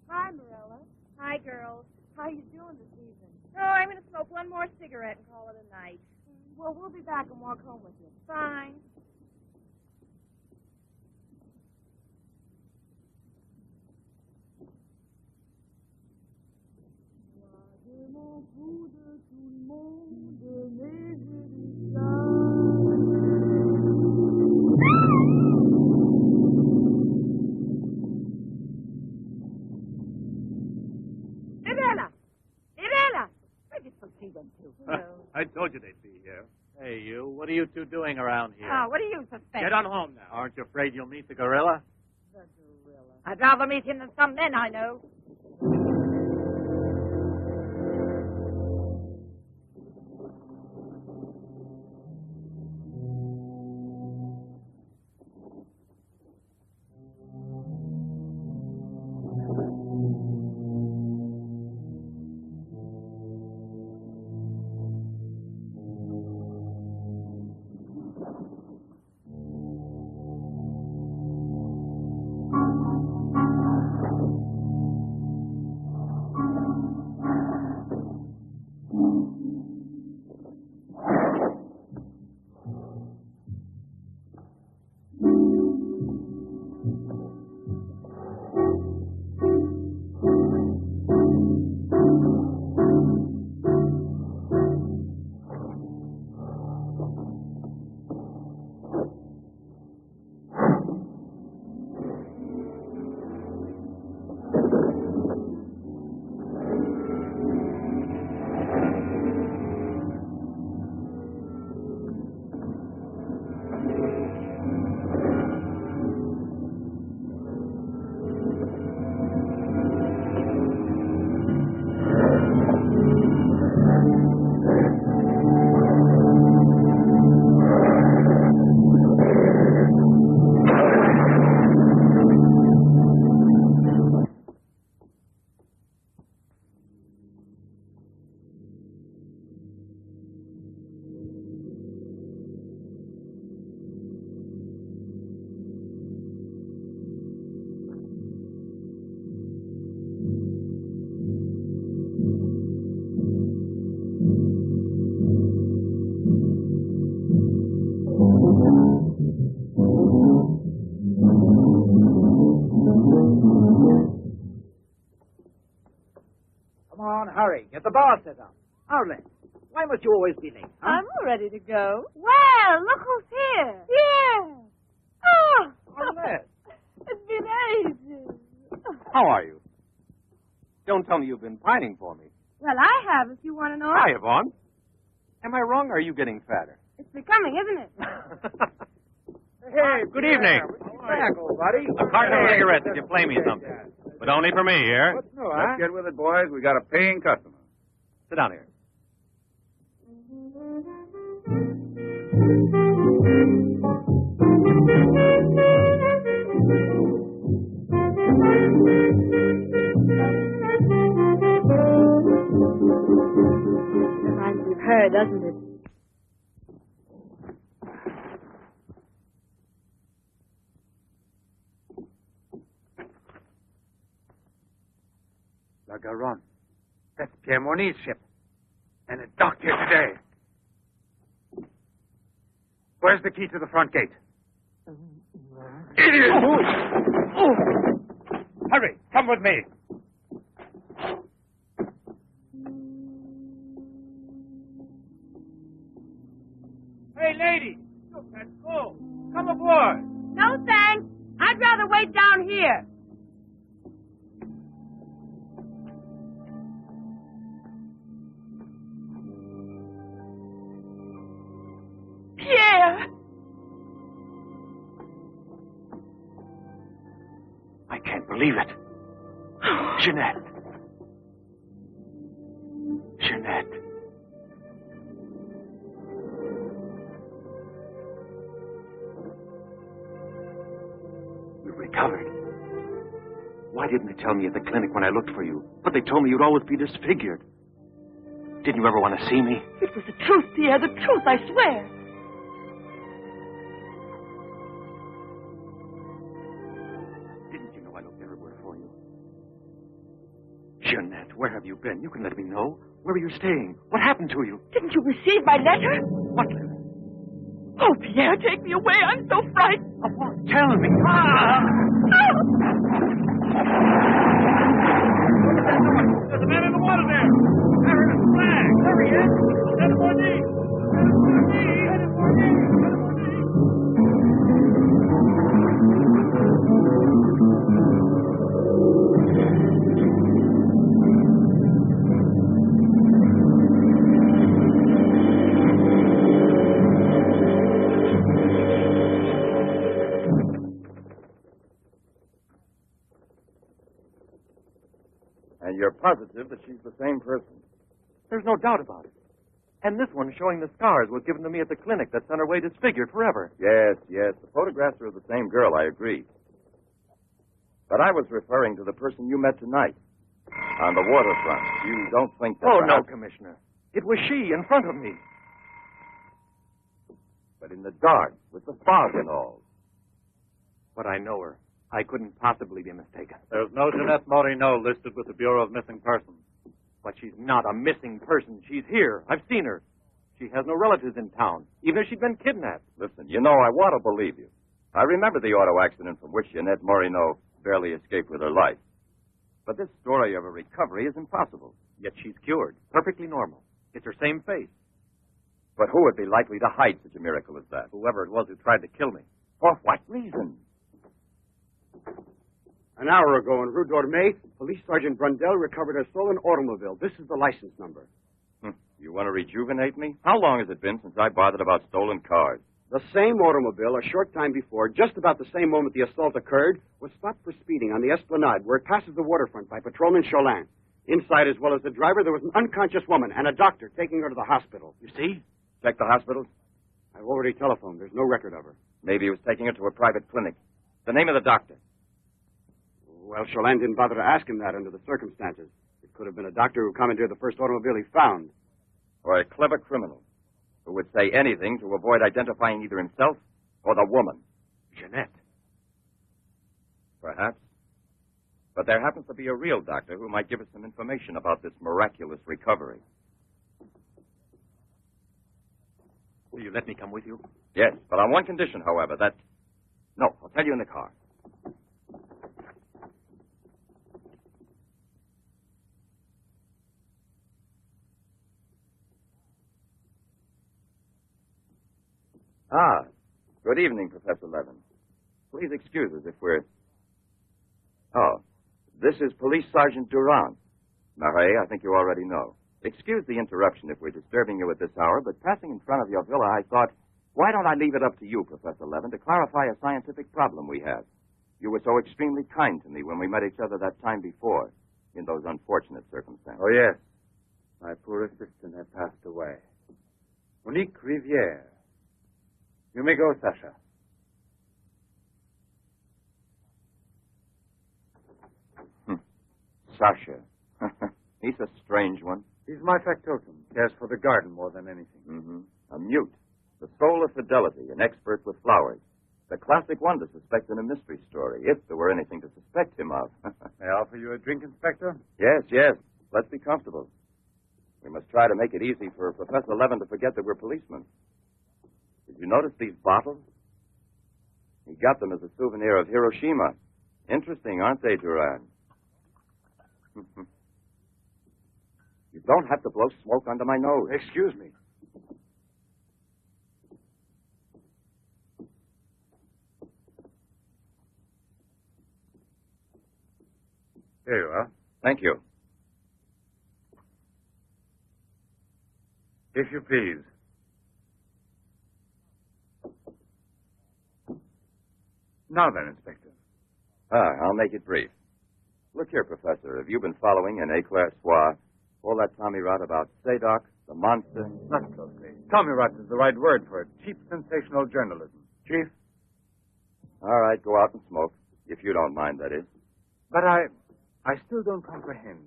Hi, Marilla. Hi, girls. How you doing this evening? Oh, I'm going to smoke one more cigarette and call it a night. Well, we'll be back and walk home with you. Fine. I told you they'd be here. Hey, you. What are you two doing around here? Oh, what do you suspect? Get on home now. Aren't you afraid you'll meet the gorilla? The gorilla. I'd rather meet him than some men I know. Hurry, get the bar set up. Arlen, why must you always be late? Huh? I'm all ready to go. Well, look who's here. Yeah. Oh, Arlen. It's been ages. How are you? Don't tell me you've been pining for me. well, I have, if you want to know. Hi, Yvonne. Am I wrong, or are you getting fatter? It's becoming, isn't it? Hey, Good evening. back, old buddy. A carton of cigarettes if you play me something. But only for me here. What's new, huh? Let's get with it, boys. We got a paying customer. Sit down here. Reminds me of her, doesn't it? La Garonne. That's Pierre Mornay's ship. And it docked here today. Where's the key to the front gate? Idiot! Hurry, come with me. Hey, lady, look, that's full. Come aboard. No, thanks. I'd rather wait down here. Pierre! I can't believe it. Jeanette. Jeanette. You've recovered. Why didn't they tell me at the clinic when I looked for you? But they told me you'd always be disfigured. Didn't you ever want to see me? It was the truth, Pierre, the truth, I swear. Didn't you know I looked everywhere for you? Jeanette, where have you been? You can let me know. Where were you staying? What happened to you? Didn't you receive my letter? What letter? Oh, Pierre, take me away. I'm so frightened. Of what? Tell me. There's a man in the water there. I heard a flag. There he is. Send him more deep. Send him more deep. Send him more deep. Send him more deep. And you're positive that she's the same person? There's no doubt about it. And this one showing the scars was given to me at the clinic that sent her away disfigured forever. Yes, yes. The photographs are of the same girl, I agree. But I was referring to the person you met tonight on the waterfront. You don't think that... Oh, no, perhaps... Commissioner. It was she in front of me. But in the dark, with the fog and all. But I know her. I couldn't possibly be mistaken. There's no Jeanette Morino listed with the Bureau of Missing Persons. But she's not a missing person. She's here. I've seen her. She has no relatives in town, even if she'd been kidnapped. Listen, you know, I want to believe you. I remember the auto accident from which Jeanette Morino barely escaped with her life. But this story of a recovery is impossible. Yet she's cured. Perfectly normal. It's her same face. But who would be likely to hide such a miracle as that? Whoever it was who tried to kill me. For what reason? An hour ago in Rue d'Orme, Police Sergeant Brundell recovered a stolen automobile. This is the license number. You want to rejuvenate me? How long has it been since I bothered about stolen cars? The same automobile, a short time before, just about the same moment the assault occurred, was stopped for speeding on the Esplanade, where it passes the waterfront, by Patrolman Cholin. Inside, as well as the driver, there was an unconscious woman and a doctor taking her to the hospital. You see? Check the hospitals. I've already telephoned. There's no record of her. Maybe he was taking her to a private clinic. The name of the doctor. Well, Cholin didn't bother to ask him that under the circumstances. It could have been a doctor who commandeered the first automobile he found. Or a clever criminal who would say anything to avoid identifying either himself or the woman. Jeanette. Perhaps. But there happens to be a real doctor who might give us some information about this miraculous recovery. Will you let me come with you? Yes, but on one condition, however, that... No, I'll tell you in the car. Ah, good evening, Professor Levin. Please excuse us if we're... Oh, this is Police Sergeant Durand. Marais, I think you already know. Excuse the interruption if we're disturbing you at this hour, but passing in front of your villa, I thought, why don't I leave it up to you, Professor Levin, to clarify a scientific problem we have? You were so extremely kind to me when we met each other that time before, in those unfortunate circumstances. Oh, yes. My poor assistant had passed away. Monique Riviere. You may go, Sasha. Sasha. He's a strange one. He's my factotum. Cares for the garden more than anything. Mm-hmm. A mute. The soul of fidelity, an expert with flowers. The classic one to suspect in a mystery story, if there were anything to suspect him of. May I offer you a drink, Inspector? Yes, yes. Let's be comfortable. We must try to make it easy for Professor Levin to forget that we're policemen. Did you notice these bottles? He got them as a souvenir of Hiroshima Interesting, aren't they, Duran? You don't have to blow smoke under my nose. Excuse me. Here you are. Thank you. If you please. Now then, Inspector. I'll make it brief. Look here, Professor. Have you been following in Éclair Soir all that Tommy rot about Sadok, the monster? Not closely. Tommy rot is the right word for it. Cheap, sensational journalism. Chief? All right, go out and smoke. If you don't mind, that is. But I still don't comprehend.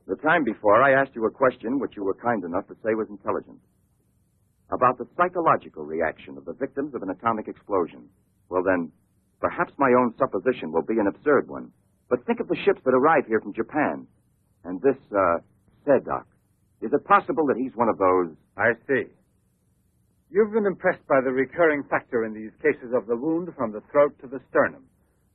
The time before, I asked you a question which you were kind enough to say was intelligent. About the psychological reaction of the victims of an atomic explosion. Well, then, perhaps my own supposition will be an absurd one. But think of the ships that arrive here from Japan. And this, Sadok. Is it possible that he's one of those? I see. You've been impressed by the recurring factor in these cases of the wound from the throat to the sternum.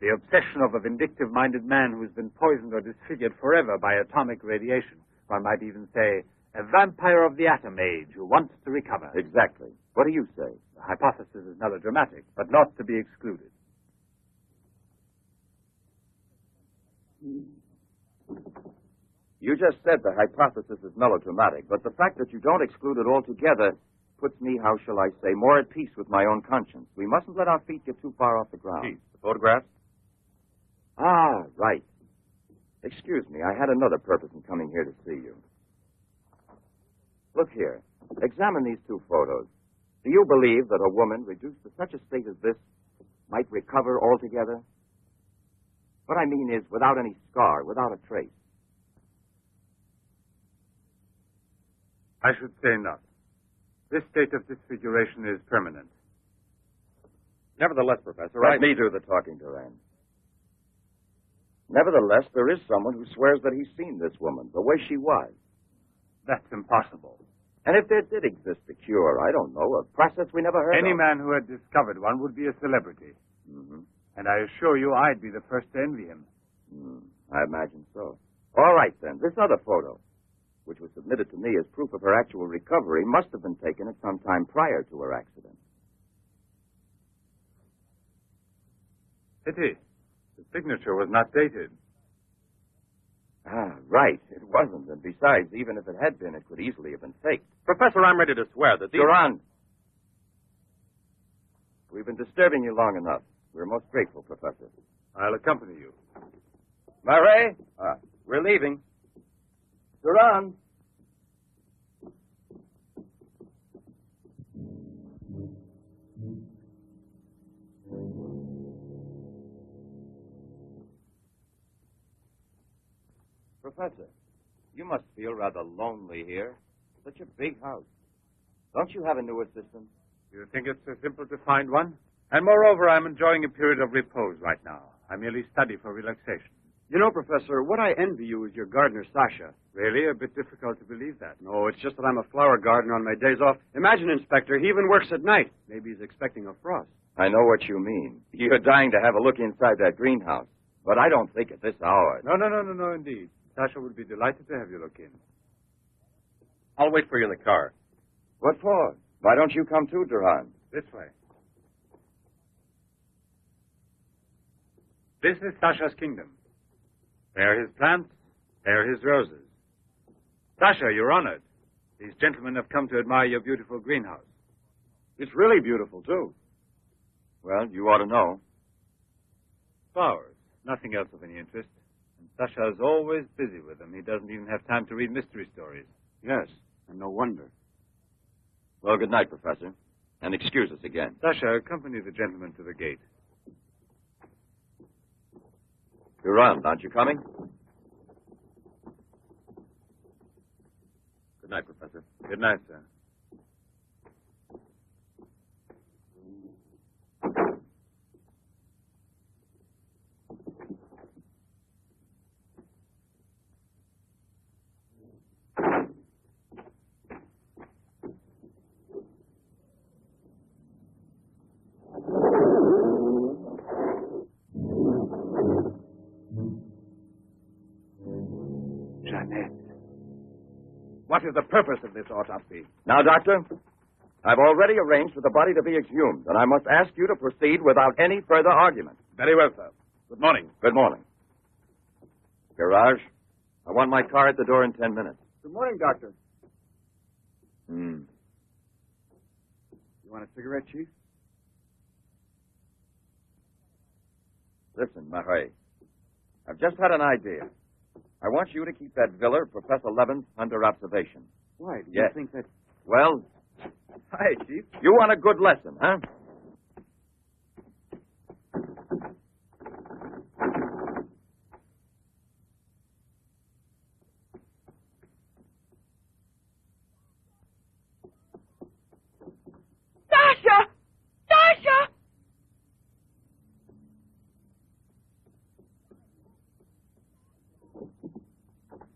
The obsession of a vindictive-minded man who's been poisoned or disfigured forever by atomic radiation. One might even say, a vampire of the atom age who wants to recover. Exactly. What do you say? The hypothesis is melodramatic, but not to be excluded. You just said the hypothesis is melodramatic, but the fact that you don't exclude it altogether puts me, how shall I say, more at peace with my own conscience. We mustn't let our feet get too far off the ground. Chief, the photographs? Ah, right. Excuse me, I had another purpose in coming here to see you. Look here. Examine these two photos. Do you believe that a woman reduced to such a state as this might recover altogether? What I mean is without any scar, without a trace. I should say not. This state of disfiguration is permanent. Nevertheless, Professor, Let me do the talking, Duran. Nevertheless, there is someone who swears that he's seen this woman, the way she was. That's impossible. And if there did exist a cure, I don't know, a process we never heard Any of. man who had discovered one would be a celebrity. Mm-hmm. And I assure you I'd be the first to envy him. I imagine so. All right, then. This other photo, which was submitted to me as proof of her actual recovery, must have been taken at some time prior to her accident. Pity. The signature was not dated. Ah, right. It wasn't. And besides, even if it had been, it could easily have been faked. Professor, I'm ready to swear that these... Duran! We've been disturbing you long enough. We're most grateful, Professor. I'll accompany you. Murray! We're leaving. Duran! Professor, you must feel rather lonely here. Such a big house. Don't you have a new assistant? You think it's so simple to find one? And moreover, I'm enjoying a period of repose right now. I merely study for relaxation. You know, Professor, what I envy you is your gardener, Sasha. Really? A bit difficult to believe that. No, it's just that I'm a flower gardener on my days off. Imagine, Inspector, he even works at night. Maybe he's expecting a frost. I know what you mean. You're dying to have a look inside that greenhouse. But I don't think at this hour. No, indeed. Sasha would be delighted to have you look in. I'll wait for you in the car. What for? Why don't you come too, Duran? This way. This is Sasha's kingdom. There are his plants, there are his roses. Sasha, you're honored. These gentlemen have come to admire your beautiful greenhouse. It's really beautiful, too. Well, you ought to know. Flowers, nothing else of any interest. And Sasha's always busy with them. He doesn't even have time to read mystery stories. Yes, and no wonder. Well, good night, Professor. And excuse us again. Sasha, accompany the gentleman to the gate. Duran, aren't you coming? Good night, Professor. Good night, sir. What is the purpose of this autopsy? Now, Doctor, I've already arranged for the body to be exhumed, and I must ask you to proceed without any further argument. Very well, sir. Good morning. Good morning. Garage, I want my car at the door in 10 minutes. Good morning, Doctor. Hmm. You want a cigarette, Chief? Listen, Marais. I've just had an idea. I want you to keep that villa of Professor Levens under observation. Why? Do Yes. you think that... Well, Hi, Chief. you want a good lesson, huh? Sasha! Sasha!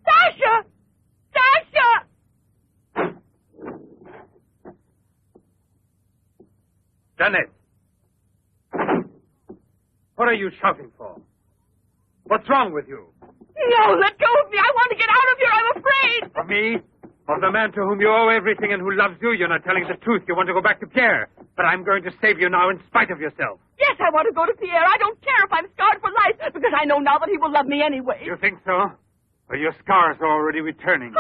Sasha! Sasha! Janet! What are you shouting for? What's wrong with you? No, let go of me. I want to get out of here. I'm afraid. Of me? Of the man to whom you owe everything and who loves you? You're not telling the truth. You want to go back to Pierre. But I'm going to save you now in spite of yourself. Yes, I want to go to Pierre. I don't care if I'm scarred for life, because I know now that he will love me anyway. You think so? Well, your scars are already returning.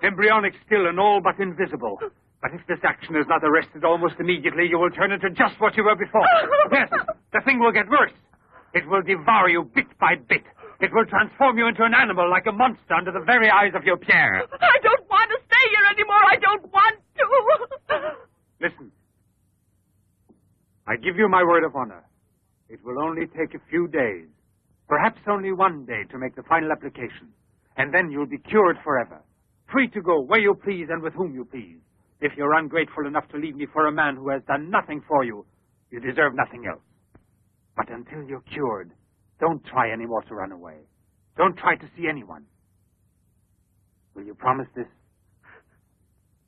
Embryonic still and all but invisible. But if this action is not arrested almost immediately, you will turn into just what you were before. Yes, the thing will get worse. It will devour you bit by bit. It will transform you into an animal like a monster under the very eyes of your Pierre. I don't want to stay here anymore. I don't want to. Listen. I give you my word of honor. It will only take a few days, perhaps only one day, to make the final application. And then you'll be cured forever, free to go where you please and with whom you please. If you're ungrateful enough to leave me for a man who has done nothing for you, you deserve nothing else. But until you're cured, don't try any more to run away. Don't try to see anyone. Will you promise this?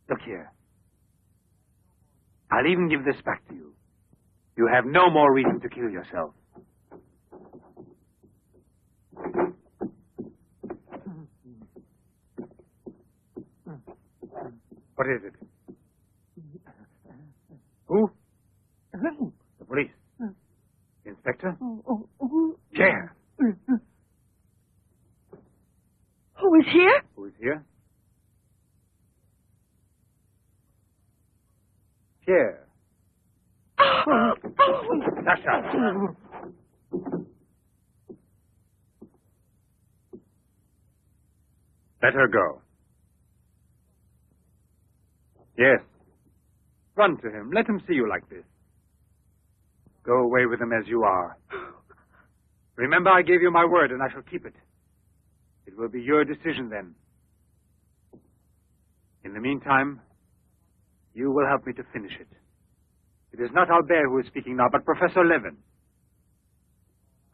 Look here. I'll even give this back to you. You have no more reason to kill yourself. What is it? Who? The police. Inspector? Pierre. Who is here? Who is here? Pierre. Sasha. Let her go. Yes. Run to him. Let him see you like this. Go away with him as you are. Remember, I gave you my word, and I shall keep it. It will be your decision then. In the meantime, you will help me to finish it. It is not Albert who is speaking now, but Professor Levin.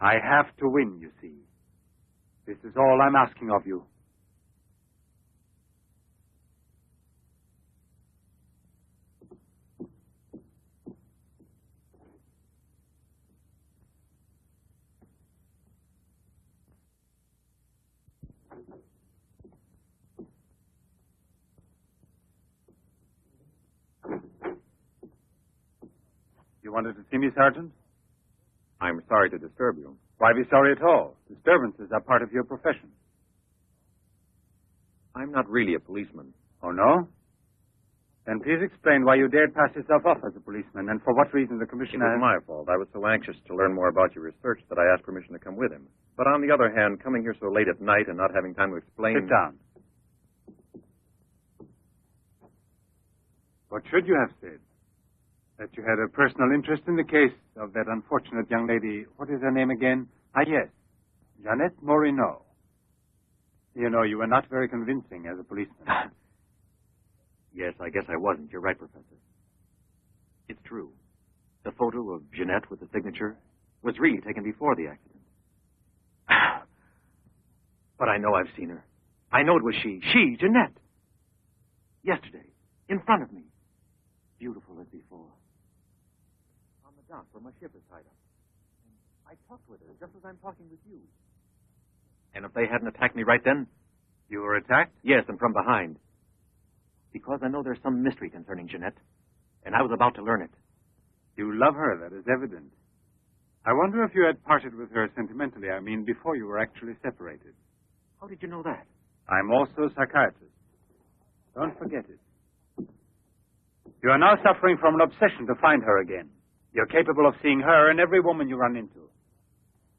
I have to win, you see. This is all I'm asking of you. You wanted to see me, Sergeant? I'm sorry to disturb you. Why be sorry at all? Disturbances are part of your profession. I'm not really a policeman. Oh, no? Then please explain why you dared pass yourself off as a policeman, and for what reason the It commissioner... was my fault. I was so anxious to learn more about your research that I asked permission to come with him. But on the other hand, coming here so late at night and not having time to explain... Sit down. What should you have said? That you had a personal interest in the case of that unfortunate young lady. What is her name again? Ah, yes. Jeanette Morino. You know, you were not very convincing as a policeman. Yes, I guess I wasn't. You're right, Professor. It's true. The photo of Jeanette with the signature was really taken before the accident. But I know I've seen her. I know it was she. She, Jeanette. Yesterday, in front of me. Beautiful as before. On the dock where my ship is tied up. And I talked with her just as I'm talking with you. And if they hadn't attacked me right then? You were attacked? Yes, and from behind. Because I know there's some mystery concerning Jeanette, and I was about to learn it. You love her, that is evident. I wonder if you had parted with her sentimentally, before you were actually separated. How did you know that? I'm also a psychiatrist. Don't forget it. You are now suffering from an obsession to find her again. You're capable of seeing her and every woman you run into.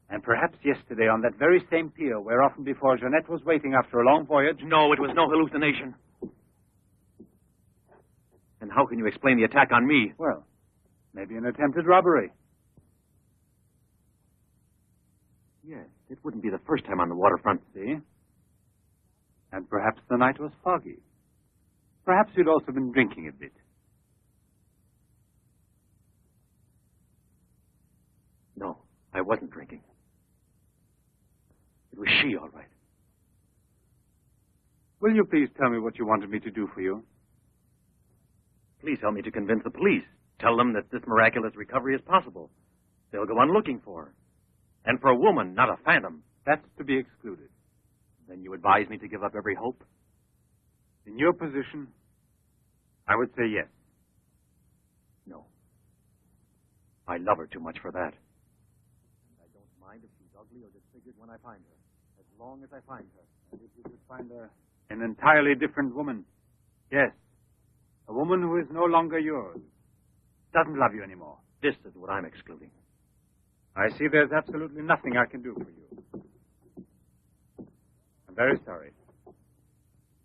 And perhaps yesterday on that very same pier where often before Jeanette was waiting after a long voyage... No, it was no hallucination. And how can you explain the attack on me? Well, maybe an attempted robbery. Yes, it wouldn't be the first time on the waterfront. See? And perhaps the night was foggy. Perhaps you'd also been drinking a bit. No, I wasn't drinking. It was she, all right. Will you please tell me what you wanted me to do for you? Please help me to convince the police. Tell them that this miraculous recovery is possible. They'll go on looking for her. And for a woman, not a phantom. That's to be excluded. Then you advise me to give up every hope? In your position, I would say yes. No. I love her too much for that. And I don't mind if she's ugly or disfigured when I find her, as long as I find her. And if you could find her an entirely different woman. Yes. A woman who is no longer yours. Doesn't love you anymore. This is what I'm excluding. I see there's absolutely nothing I can do for you. I'm very sorry.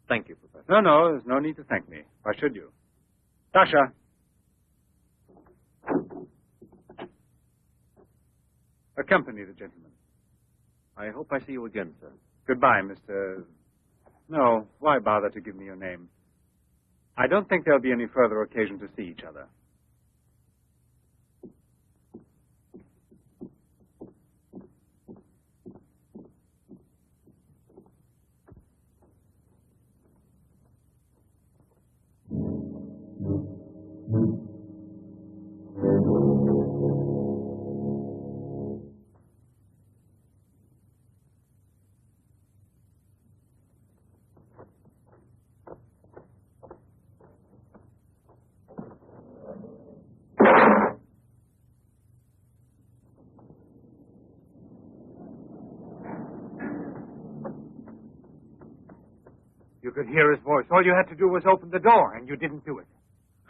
Thank you, Professor. No, there's no need to thank me. Why should you? Sasha! Accompany the gentleman. I hope I see you again, sir. Goodbye, Mr... No, why bother to give me your name? I don't think there'll be any further occasion to see each other. You could hear his voice. All you had to do was open the door, and you didn't do it.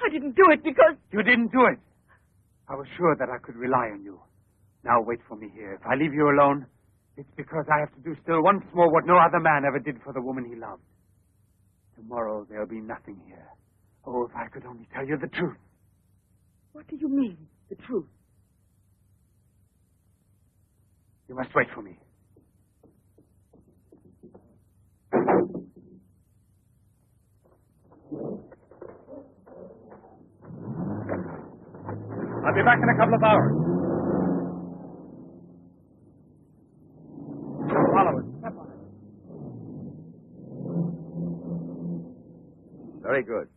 I didn't do it because... You didn't do it. I was sure that I could rely on you. Now wait for me here. If I leave you alone, it's because I have to do still once more what no other man ever did for the woman he loved. Tomorrow there'll be nothing here. Oh, if I could only tell you the truth. What do you mean, the truth? You must wait for me. I'll be back in a couple of hours. Follow it. Step on it. Very good.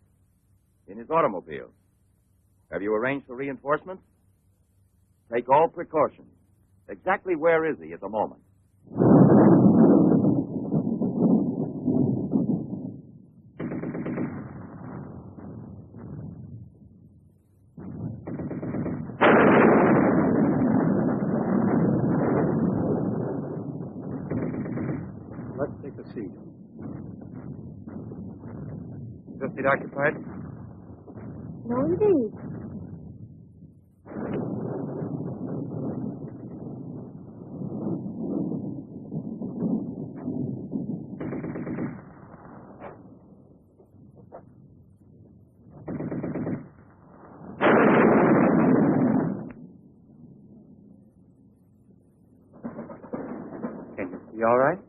In his automobile. Have you arranged for reinforcements? Take all precautions. Exactly where is he at the moment? Let's take a seat. Is this seat occupied? No, indeed. Can you see all right?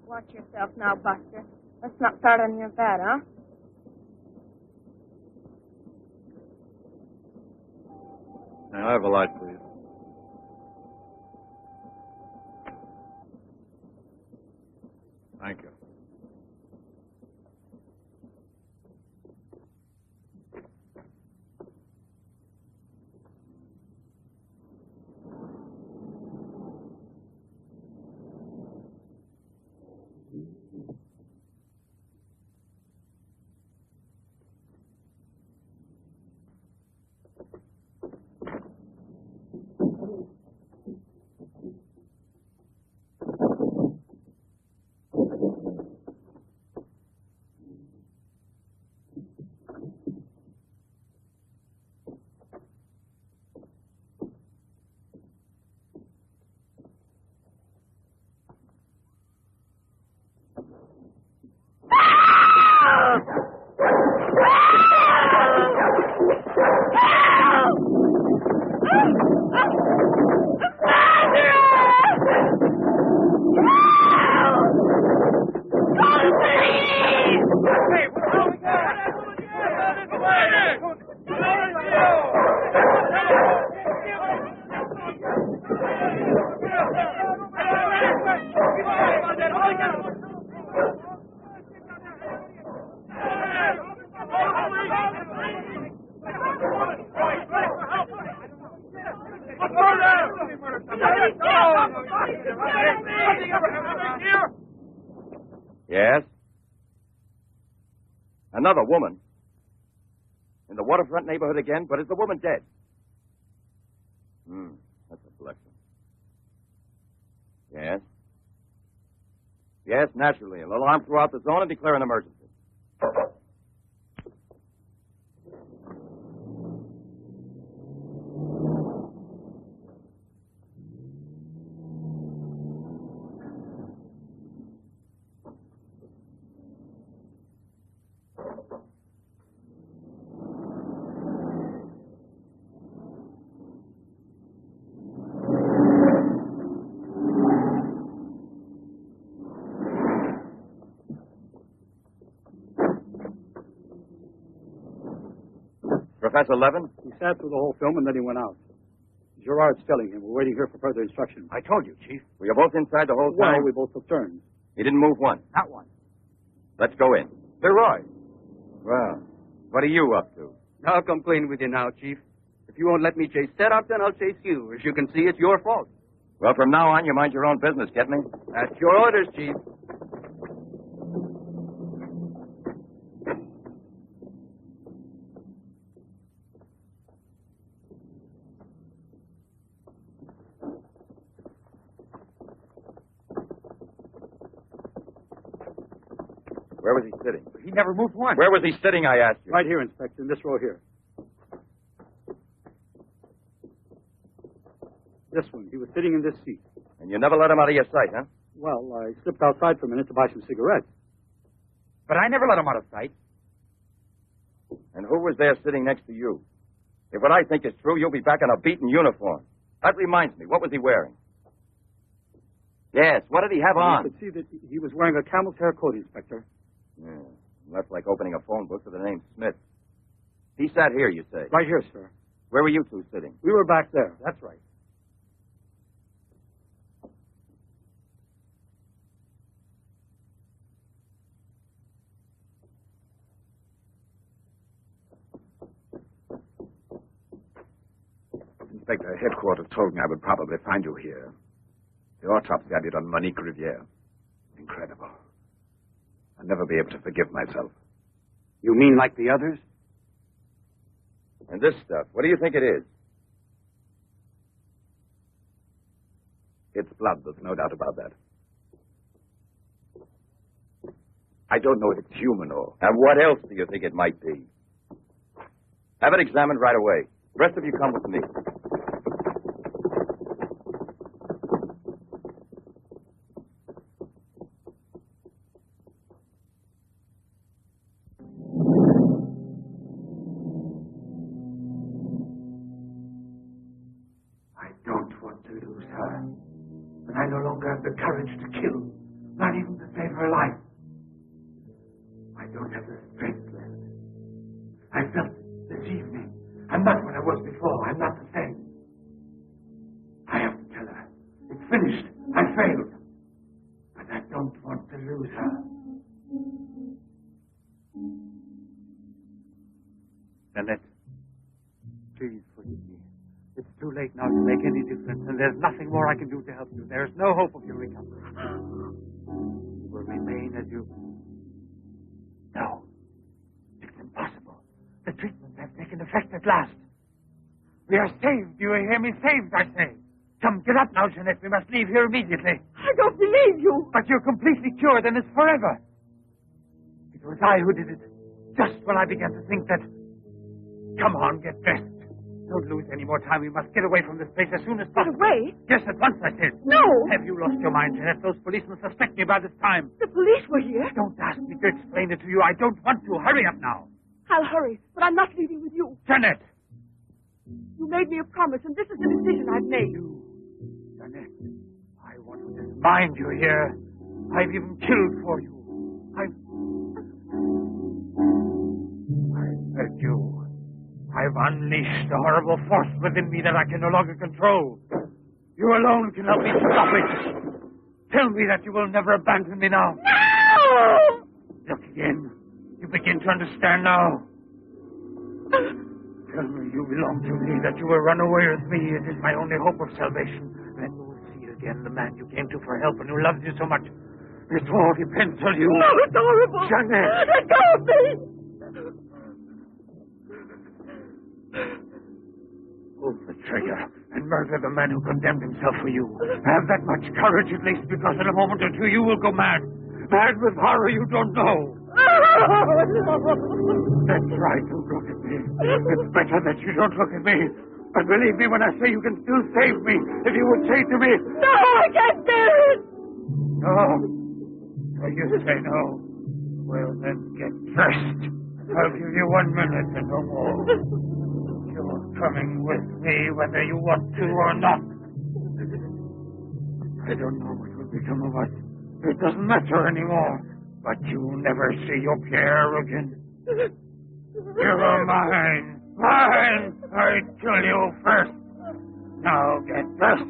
Watch yourself now, Buster. Let's not start on your bed, huh? May I have a light, please? Thank you. Another woman? In the waterfront neighborhood again? But is the woman dead? That's a blessing. Yes? Yes, naturally. An alarm throughout the zone and declare an emergency. Professor Levin? He sat through the whole film and then he went out. Gerard's telling him. We're waiting here for further instructions. I told you, Chief. Were you both inside the whole time? Well, we both took turns. He didn't move once? Not one. Let's go in. Leroy. Well, what are you up to? I'll come clean with you now, Chief. If you won't let me chase Setup, then I'll chase you. As you can see, it's your fault. Well, from now on, you mind your own business, get me? That's your orders, Chief. Where was he sitting? He never moved once. Where was he sitting, I asked you? Right here, Inspector, in this row here. This one. He was sitting in this seat. And you never let him out of your sight, huh? Well, I slipped outside for a minute to buy some cigarettes. But I never let him out of sight. And who was there sitting next to you? If what I think is true, you'll be back in a beaten uniform. That reminds me. What was he wearing? Yes, what did he have on? You could see that he was wearing a camel's hair coat, Inspector. Yeah, that's like opening a phone book with the name Smith. He sat here, you say? Right here, sir. Where were you two sitting? We were back there. That's right. Inspector, headquarters told me I would probably find you here. The autopsy I did on Monique Riviere. Incredible. I'll never be able to forgive myself. You mean like the others? And this stuff, what do you think it is? It's blood, there's no doubt about that. I don't know if it's human or... And what else do you think it might be? Have it examined right away. The rest of you come with me. I no longer have the courage to kill, not even to save her life. I don't have the strength left. I felt this evening. I'm not what I was before. I'm not the same. I have to tell her. It's finished. I failed. But I don't want to lose her. Annette, please forgive me. It's too late now to make any difference, and there's nothing more I can do to help you. There's no hope of your recovery. You will remain as you... No. It's impossible. The treatments have taken effect at last. We are saved. Do you hear me? Saved, I say. Come, get up now, Jeanette. We must leave here immediately. I don't believe you. But you're completely cured, and it's forever. It was I who did it. Just when I began to think that... Come on, get dressed. Don't lose any more time. We must get away from this place as soon as possible. Get away? Yes, at once, I said. No. Have you lost your mind, Jeanette? Those policemen suspect me by this time. The police were here. Don't ask me to explain it to you. I don't want to. Hurry up now. I'll hurry, but I'm not leaving with you. Jeanette! You made me a promise, and this is the decision I've made. Jeanette, I want to mind you here. I've even killed for you. I've hurt you. I've unleashed a horrible force within me that I can no longer control. You alone can help me stop it. Tell me that you will never abandon me now. No! Look again. You begin to understand now. Tell me you belong to me, that you will run away with me. It is my only hope of salvation. Then you will see again the man you came to for help and who loves you so much. It all depends on you. No, it's horrible. Jeanette! Let go of me! traitor and murder the man who condemned himself for you. Have that much courage at least, because in a moment or two you will go mad. Mad with horror you don't know. That's right, don't look at me. It's better that you don't look at me. But believe me when I say you can still save me if you would say to me... No, I can't bear it! No. So you say no. Well, then get dressed. I'll give you 1 minute and no more. You're coming with me whether you want to or not. I don't know what will become of us. It doesn't matter anymore. But you'll never see your Pierre again. You are mine. Mine! I kill you first. Now get dressed.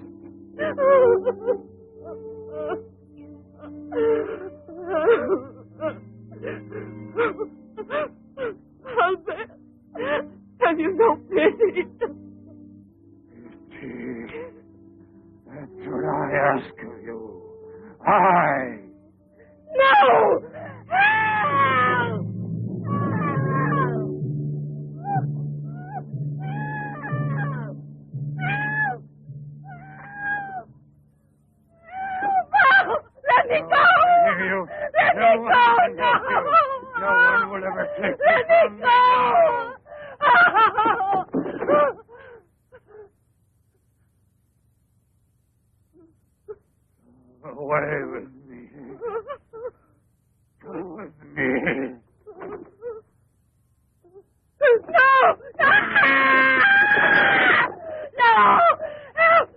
Albert, have you no pity? Pity? That's what I ask of you. I. No! Help! Let me go! Let me go! No! No one will ever take Let me go! Away with me. Go with me. No! No! No! Help!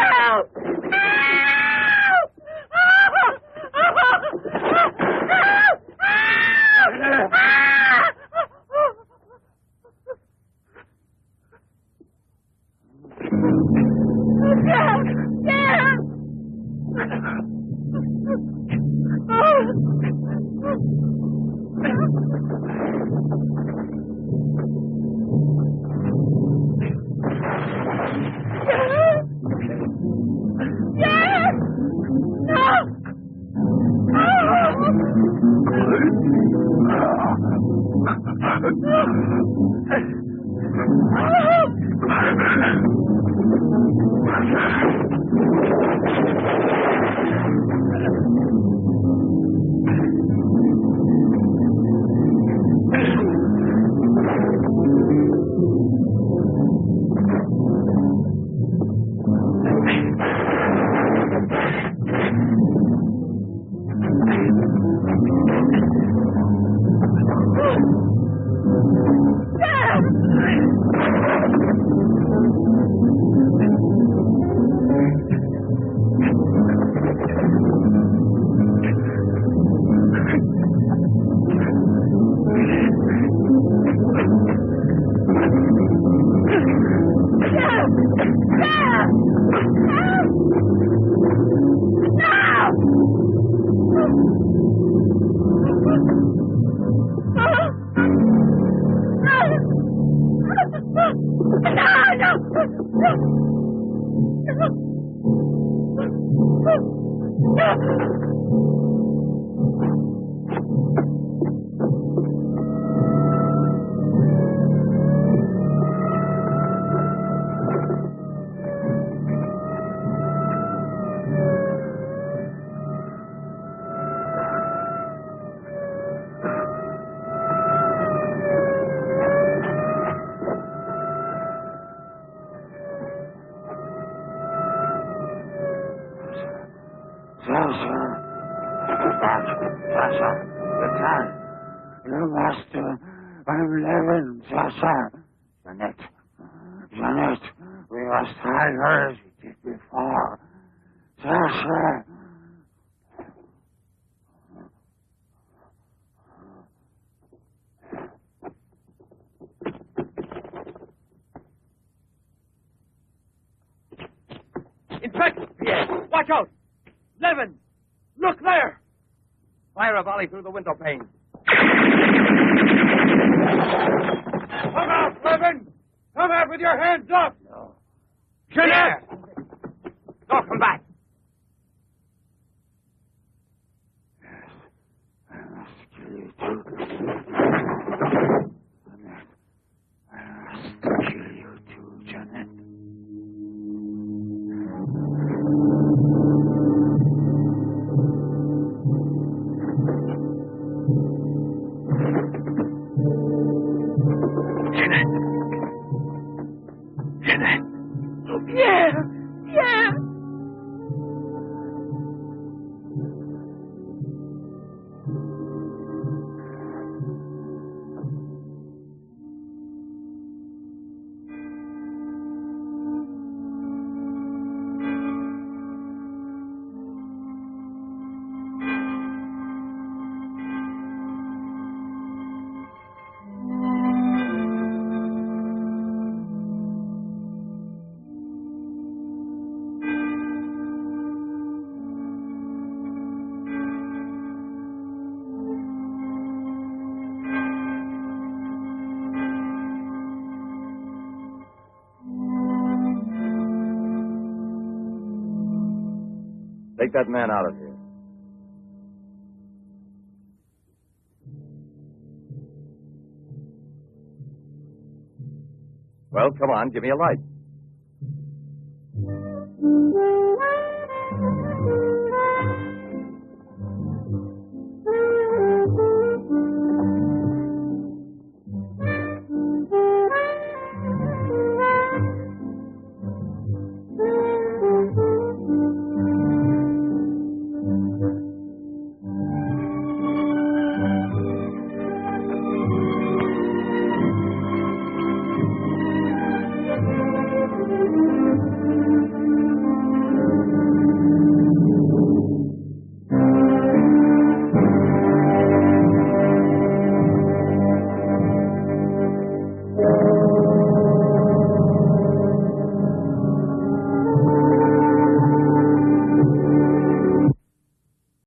Help! Help! Your master, I'm Levin, Sasha. Janet, we must hide her as we did before. Sasha. Inspector! Yes. Watch out! Levin! Look there! Fire a volley through the window pane. Come out, Levin! Come out with your hands up! No. Jeanette! No, come back. I must kill you too. I must Jeanette! Jeanette! Oh, Pierre! Pierre! Take that man out of here. Well, come on, give me a light.